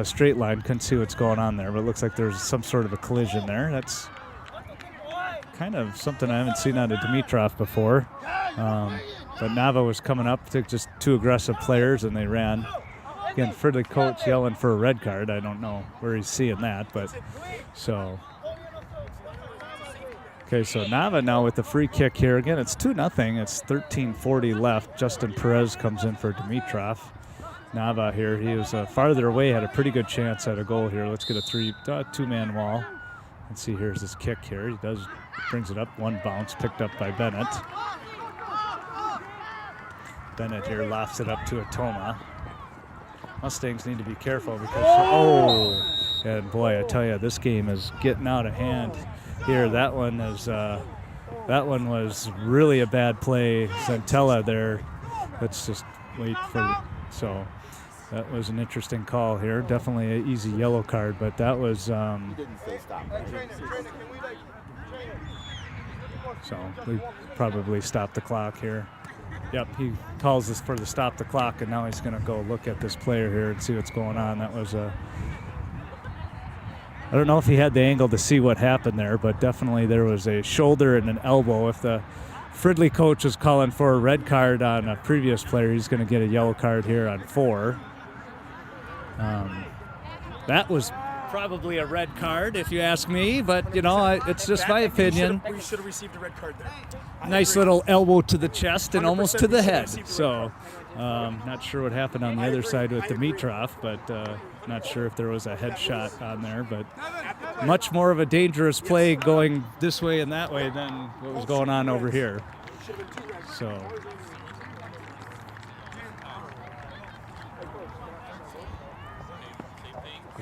straight line, couldn't see what's going on there, but it looks like there's some sort of a collision there. That's kind of something I haven't seen out of Dimitrov before. But Nava was coming up to just two aggressive players, and they ran. Again, Fridley coach yelling for a red card. I don't know where he's seeing that, but so. Okay, so Nava now with the free kick here. Again, it's 2-0. It's 13:40 left. Justin Perez comes in for Dimitrov. Nava here, he was farther away, had a pretty good chance at a goal here. Let's get a two-man wall. Let's see, here's his kick here. He brings it up, one bounce, picked up by Bennett. Bennett here lofts it up to Atoma. Mustangs need to be careful because, and boy, I tell you, this game is getting out of hand here. That one was really a bad play. Zentella there. Let's just wait for, so That was an interesting call here. Definitely an easy yellow card, but that was so we probably stopped the clock here. Yep, he calls us for the stop the clock, and now he's going to go look at this player here and see what's going on. That was a I don't know if he had the angle to see what happened there, but definitely there was a shoulder and an elbow. If the Fridley coach was calling for a red card on a previous player, he's going to get a yellow card here on 4. That was probably a red card, if you ask me, but, you know, it's just my opinion. We should have received a red card there. Nice little elbow to the chest and almost to the head. So, not sure what happened on the other side with Dimitrov, but not sure if there was a headshot on there. But much more of a dangerous play going this way and that way than what was going on over here. So.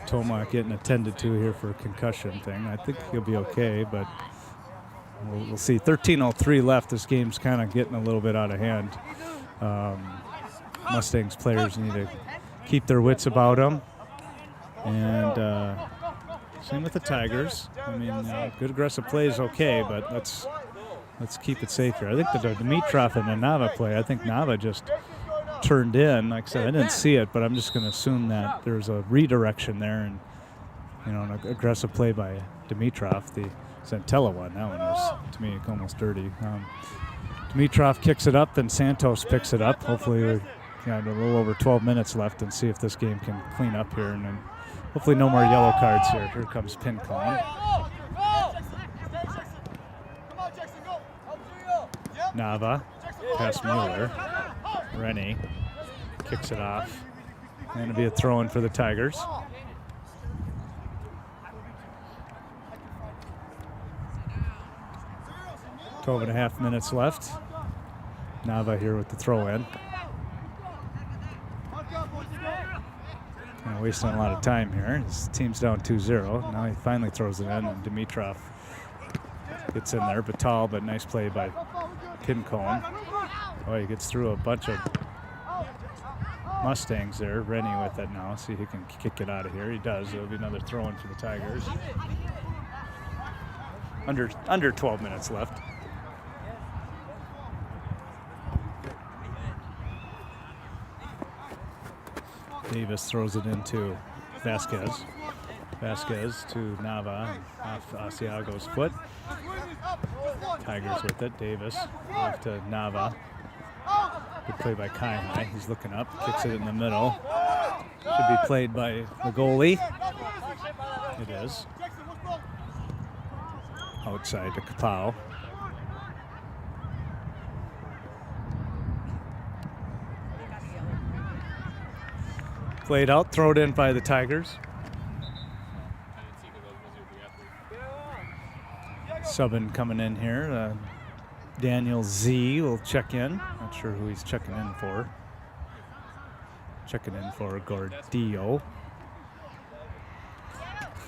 Tomac getting attended to here for a concussion thing. I think he'll be okay, but we'll see. 13:03 left. This game's kind of getting a little bit out of hand. Mustangs players need to keep their wits about them. And same with the Tigers. I mean, good aggressive play is okay, but let's keep it safe here. I think the Dimitrov and the Nava play, I think Nava just turned in. Like I said, I didn't see it, but I'm just going to assume that there's a redirection there, and an aggressive play by Dimitrov. The Santella one, that one was, to me, almost dirty. Dimitrov kicks it up, and Santos picks it up. Hopefully we've got a little over 12 minutes left, and see if this game can clean up here, and then hopefully no more yellow cards here. Here comes Pincone. Nava, past Mueller. Rennie kicks it off. Going to be a throw-in for the Tigers. Twelve and a half minutes left. Nava here with the throw-in. Wasting a lot of time here. His team's down 2-0. Now he finally throws it in, and Dimitrov gets in there. Batal, but nice play by Pincone. Oh, he gets through a bunch of Mustangs there. Rennie with it now. See if he can kick it out of here. He does. It'll be another throw-in for the Tigers. Under 12 minutes left. Davis throws it into Vasquez. Vasquez to Nava, off Asiago's foot. Tigers with it. Davis off to Nava. Good play by Kai. He's looking up, kicks it in the middle. Should be played by the goalie. It is. Outside to Kapow. Played out, thrown in by the Tigers. Subbing coming in here. Daniel Z will check in. Not sure who he's checking in for. Checking in for Gordillo.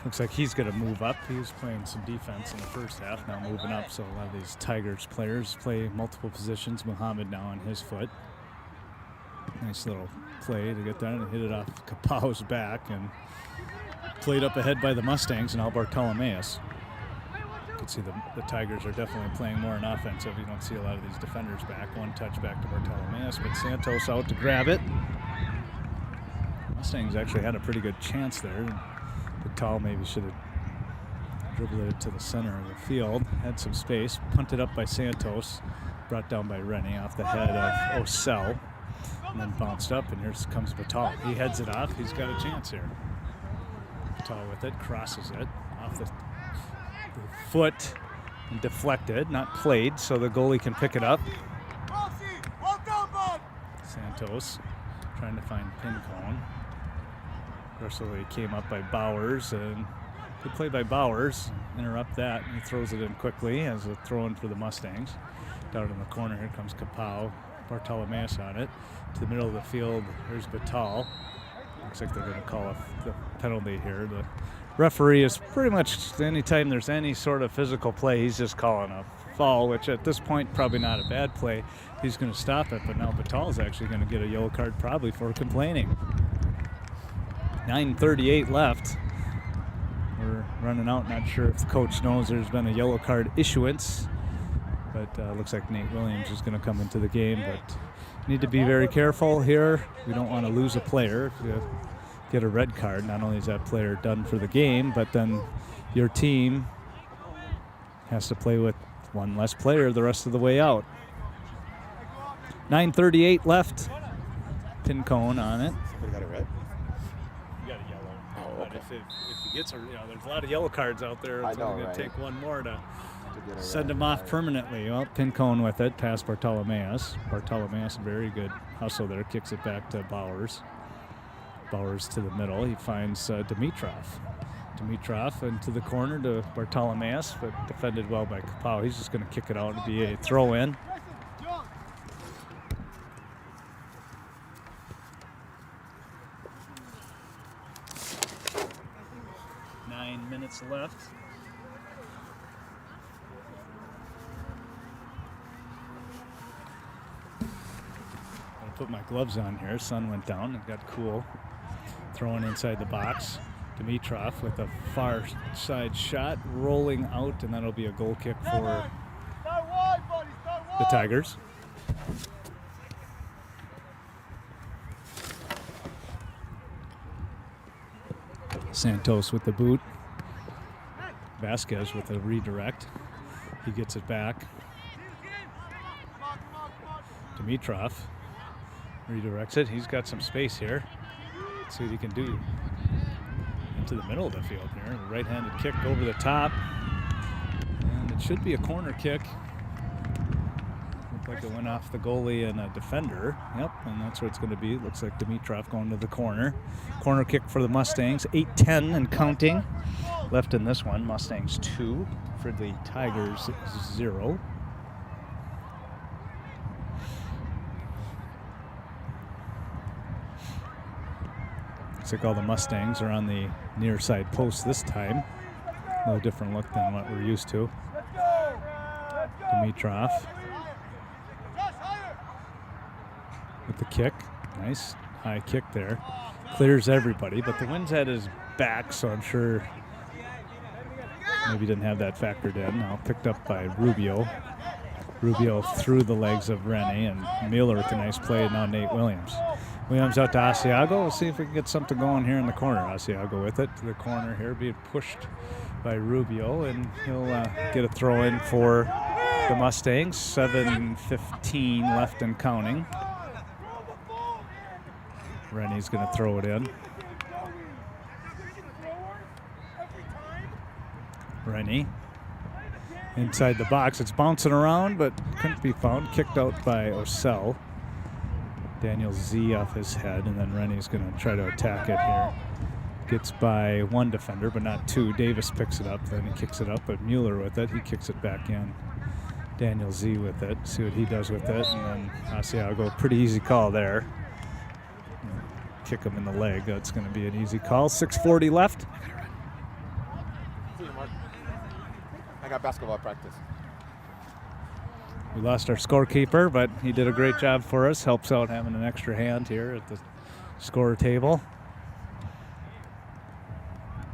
Looks like he's going to move up. He was playing some defense in the first half, now moving up. So a lot of these Tigers players play multiple positions. Muhammad now on his foot. Nice little play to get that and hit it off Kapow's back, and played up ahead by the Mustangs and now Bartolomeus. You can see the Tigers are definitely playing more in offensive. You don't see a lot of these defenders back. One touch back to Bartolomeus, but Santos out to grab it. Mustangs actually had a pretty good chance there. Patal maybe should have dribbled it to the center of the field. Had some space. Punted up by Santos. Brought down by Rennie off the head of Osell. And then bounced up, and here comes Patal. He heads it off. He's got a chance here. Patal with it. Crosses it off the foot and deflected, not played, so the goalie can pick it up. Santos trying to find Pincone. Aggressively came up by Bowers, and good play by Bowers. Interrupt that, and he throws it in quickly as a throw-in for the Mustangs. Down in the corner, here comes Kapow. Bartolomeus on it. To the middle of the field, here's Batal. Looks like they're going to call the penalty here. The referee is pretty much, anytime there's any sort of physical play, he's just calling a foul, which at this point probably not a bad play. He's going to stop it, but now Batal is actually going to get a yellow card probably for complaining. 9:38 left. We're running out. Not sure if the coach knows there's been a yellow card issuance, but looks like Nate Williams is going to come into the game. But need to be very careful here. We don't want to lose a player. If you get a red card, not only is that player done for the game, but then your team has to play with one less player the rest of the way out. 9:38 left. Pin cone on it. Somebody got it red? You got a yellow. Oh, okay. But if he gets there's a lot of yellow cards out there. It's only going to take one more to send him off permanently. Well, pin cone with it, past Bartolomeus. Bartolomeus, very good hustle there, kicks it back to Bowers. Bowers to the middle. He finds Dimitrov. Dimitrov into the corner to Bartolomeus, but defended well by Kapow. He's just going to kick it out and be a throw-in. Left. I'll put my gloves on here. Sun went down. It got cool. Throwing inside the box. Dimitrov with a far side shot, rolling out, and that'll be a goal kick for the Tigers. Santos with the boot. Vasquez with a redirect. He gets it back. Dimitrov redirects it. He's got some space here. Let's see what he can do. Into the middle of the field here. Right-handed kick over the top. And it should be a corner kick. Looked like it went off the goalie and a defender. Yep, and that's what it's going to be. Looks like Dimitrov going to the corner. Corner kick for the Mustangs. 8-10 and counting. Left in this one. Mustangs 2. Fridley Tigers 0. Looks like all the Mustangs are on the near side post this time. A little different look than what we're used to. Dimitrov with the kick. Nice high kick there. Clears everybody, but the wind's at his back, so I'm sure maybe didn't have that factored in. Now picked up by Rubio. Rubio through the legs of Rennie, and Mueller with a nice play. Now Nate Williams. Williams out to Asiago. We'll see if we can get something going here in the corner. Asiago with it to the corner here, being pushed by Rubio, and he'll get a throw in for the Mustangs. 7:15 left and counting. Rennie's going to throw it in. Rennie inside the box. It's bouncing around, but couldn't be found. Kicked out by Osell. Daniel Z off his head, and then Rennie's going to try to attack it here. Gets by one defender, but not two. Davis picks it up, then he kicks it up, but Mueller with it. He kicks it back in. Daniel Z with it. See what he does with it, and then Asiago. Pretty easy call there. Kick him in the leg. That's going to be an easy call. 6:40 left. I got basketball practice. We lost our scorekeeper, but he did a great job for us. Helps out having an extra hand here at the score table.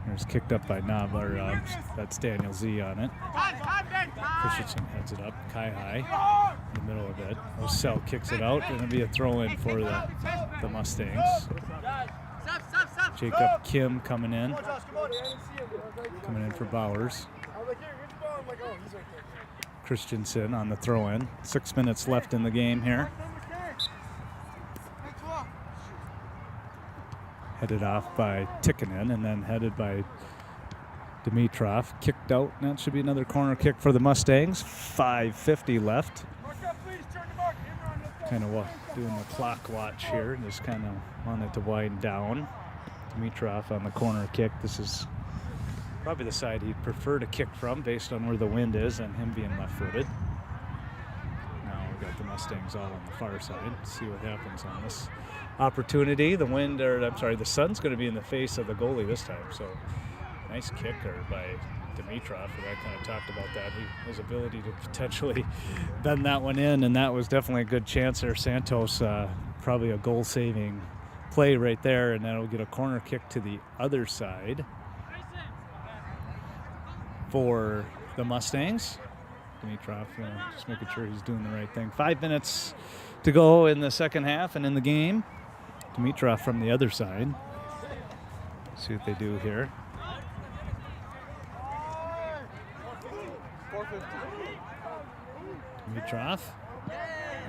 There's kicked up by Nava. That's Daniel Z on it. Christensen heads it up. Kai high in the middle of it. Osell kicks it out. Going to be a throw-in for the Mustangs. Jacob Kim coming in. Coming in for Bowers. Christensen on the throw-in. 6 minutes left in the game here. Headed off by Tikkanen, and then headed by Dimitrov. Kicked out, and that should be another corner kick for the Mustangs. 5:50 left. Kind of doing the clock watch here. Just kind of wanted to wind down. Dimitrov on the corner kick. This is probably the side he'd prefer to kick from based on where the wind is and him being left-footed. Now we've got the Mustangs all on the far side. Let's see what happens on this opportunity. The sun's going to be in the face of the goalie this time. So nice kicker by Dimitrov. I kind of talked about that. His ability to potentially bend that one in, and that was definitely a good chance there. Santos, probably a goal-saving play right there, and that'll get a corner kick to the other side for the Mustangs. Dimitrov just making sure he's doing the right thing. 5 minutes to go in the second half and in the game. Dimitrov from the other side. See what they do here. Dimitrov.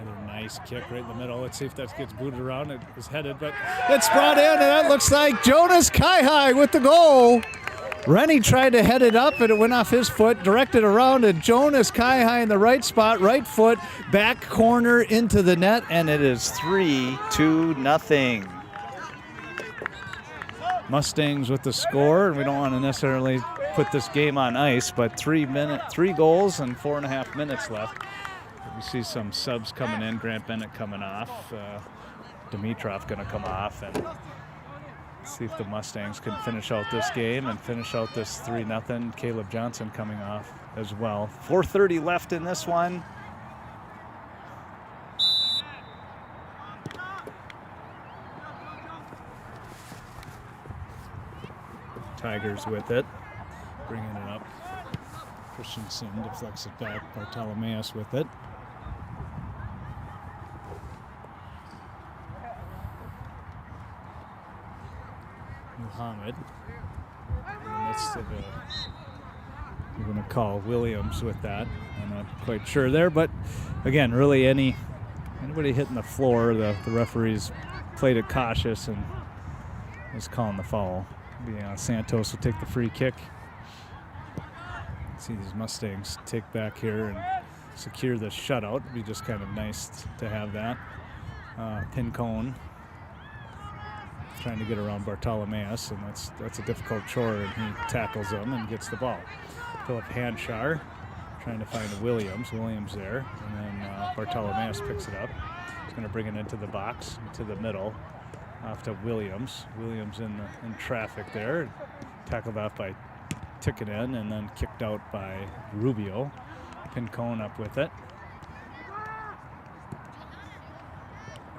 Another nice kick right in the middle. Let's see if that gets booted around. It was headed, but it's brought in, and that looks like Jonas Kaihai with the goal. Rennie tried to head it up, and it went off his foot, directed around, and Jonas Kaihai in the right spot, right foot, back corner into the net, and it is 3-0. Mustangs with the score, and we don't want to necessarily put this game on ice, but 3 goals and 4.5 minutes left. We see some subs coming in. Grant Bennett coming off. Dimitrov going to come off, and see if the Mustangs can finish out this game and finish out this 3-0. Caleb Johnson coming off as well. 4:30 left in this one. Tigers with it, bringing it up. Christensen deflects it back. Bartolomeus with it. Muhammad. In the midst of we're going to call Williams with that. I'm not quite sure there, but again, really anybody hitting the floor, the referees played it cautious and is calling the foul. Santos will take the free kick. See these Mustangs take back here and secure the shutout. It'd be just kind of nice to have that. Pincone trying to get around Bartolomeus, and that's a difficult chore, and he tackles him and gets the ball. Philip Hanshar trying to find Williams. Williams there, and then Bartolomeus picks it up. He's going to bring it into the box, into the middle, off to Williams. Williams in traffic there, tackled off by Tikkanen, and then kicked out by Rubio. Pincone up with it.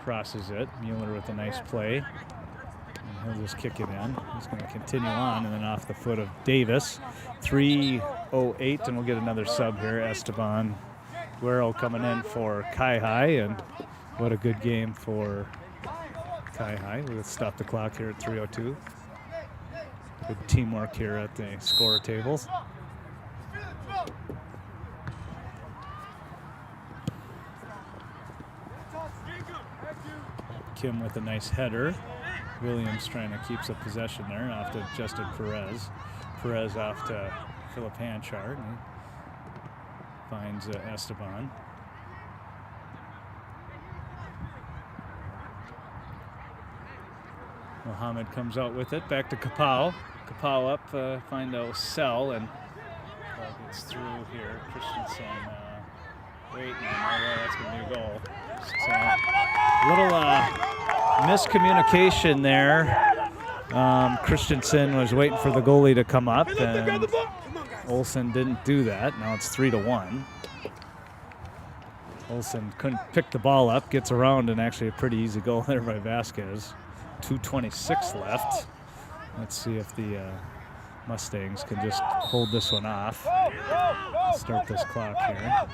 Crosses it. Mueller with a nice play. And he'll just kick it in. He's going to continue on, and then off the foot of Davis. 3:08, and we'll get another sub here. Esteban Guerrero coming in for Kaihai, and what a good game for Kaihai. We'll stop the clock here at 3:02. Good teamwork here at the score tables. Kim with a nice header. Williams trying to keep some possession there, off to Justin Perez. Perez off to Philip Hanchard. And finds Esteban. Mohammed comes out with it, back to Kapow. Kapow up, find O'Sell, and gets through here. Christensen waiting, that's going to be a goal. Little miscommunication there. Christensen was waiting for the goalie to come up, and Olsen didn't do that. Now it's 3-1. Olsen couldn't pick the ball up, gets around, and actually a pretty easy goal there by Vasquez. 2:26 left. Let's see if the Mustangs can just hold this one off. Start this clock here.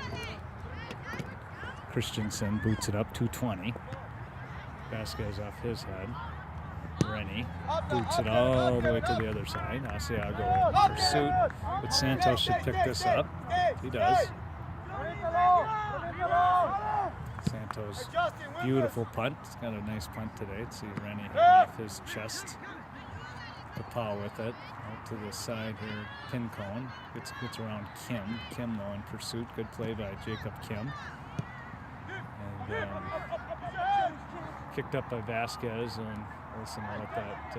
Christensen boots it up, 2:20. Vasquez off his head. Rennie boots it all the way to the other side. Asiago in pursuit, but Santos should pick this up. He does. Santos, beautiful punt. He's got a nice punt today. See Rennie off his chest. Kapow with it. Out to the side here. Pincone gets around Kim. Kim though in pursuit. Good play by Jacob Kim. And kicked up by Vasquez, and Olsen will let that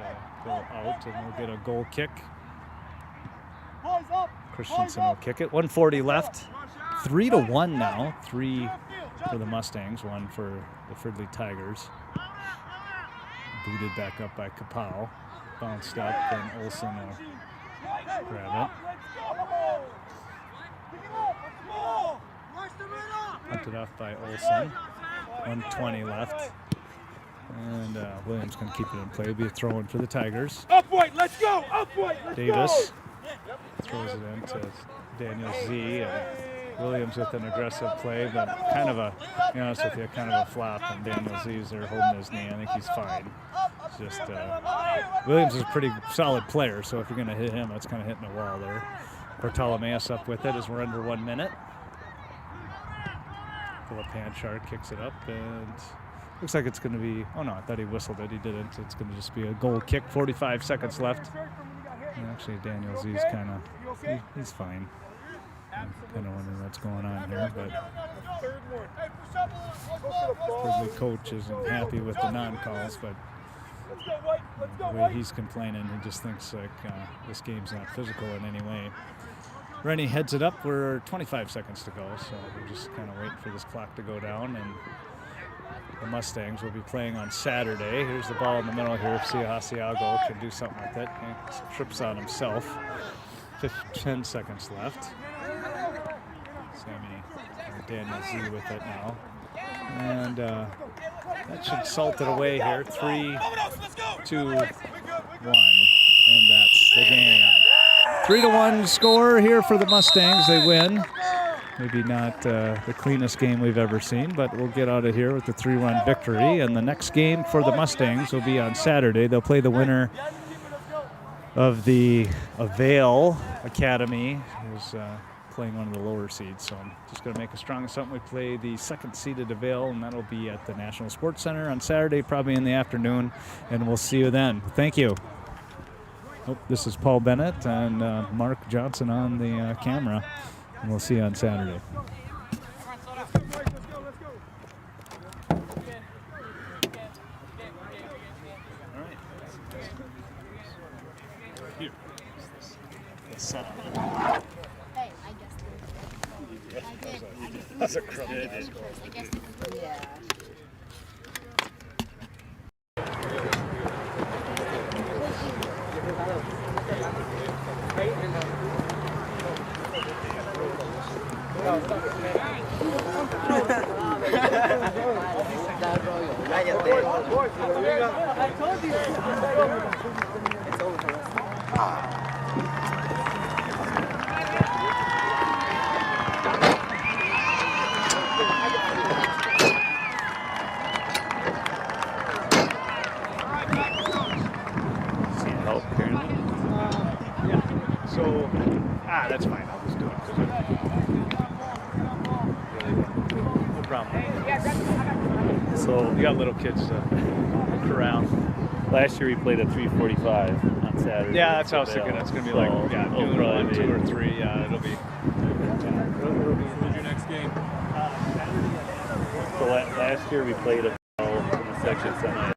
go out, and we'll get a goal kick. Christensen will kick it. 1:40 left. 3-1 now. 3 for the Mustangs, 1 for the Fridley Tigers. Booted back up by Kapow. Bounced up, and Olsen will grab it. Punted off by Olsen. 1:20 left. And Williams going to keep it in play. It'll be a throw in for the Tigers. Up white, let's go! Up white, let's Davis throws it in to Daniel Z. And Williams with an aggressive play, but kind of a, to be honest with you, kind of a flop. And Daniel Z's there holding his knee. I think he's fine. It's just Williams is a pretty solid player, so if you're going to hit him, it's kind of hitting the wall there. Bartolomeus up with it as we're under 1 minute. Philip Hanchard kicks it up, and looks like it's going to be, oh no, I thought he whistled it. He didn't. It's going to just be a goal kick, 45 seconds left. And actually, Daniel Z's kind of, he's fine. I'm kind of wondering what's going on here, but Fridley coach isn't happy with the non-calls, but the way he's complaining, he just thinks like this game's not physical in any way. Rennie heads it up. We're 25 seconds to go, so we're just kind of waiting for this clock to go down. And the Mustangs will be playing on Saturday. Here's the ball in the middle here. See Asiago can do something with it. He trips on himself. 10 seconds left. Sammy Daniel Z with it now. And that should salt it away here. 3, 2, 1. And that's the game. 3-1 score here for the Mustangs. They win. Maybe not the cleanest game we've ever seen, but we'll get out of here with the 3-1 victory. And the next game for the Mustangs will be on Saturday. They'll play the winner of the Avail Academy, who's playing one of the lower seeds. So I'm just going to make a strong assumption. We play the second-seeded Avail, and that'll be at the National Sports Center on Saturday, probably in the afternoon. And we'll see you then. Thank you. Oh, this is Paul Bennett and Mark Johnson on the camera. And we'll see you on Saturday. Here. Set up. Hey, I guessed it. I did. That's a crumb. I guessed it. Yeah. So, that's fine. I'll just do it. No problem. So, you got little kids to look around. Last year we played at 3:45 on Saturday. Yeah, that's how I was thinking. It's going to be like, noon, 1, 2, or 3. Yeah, it'll be. Who's your next game? So last year we played in the section semi.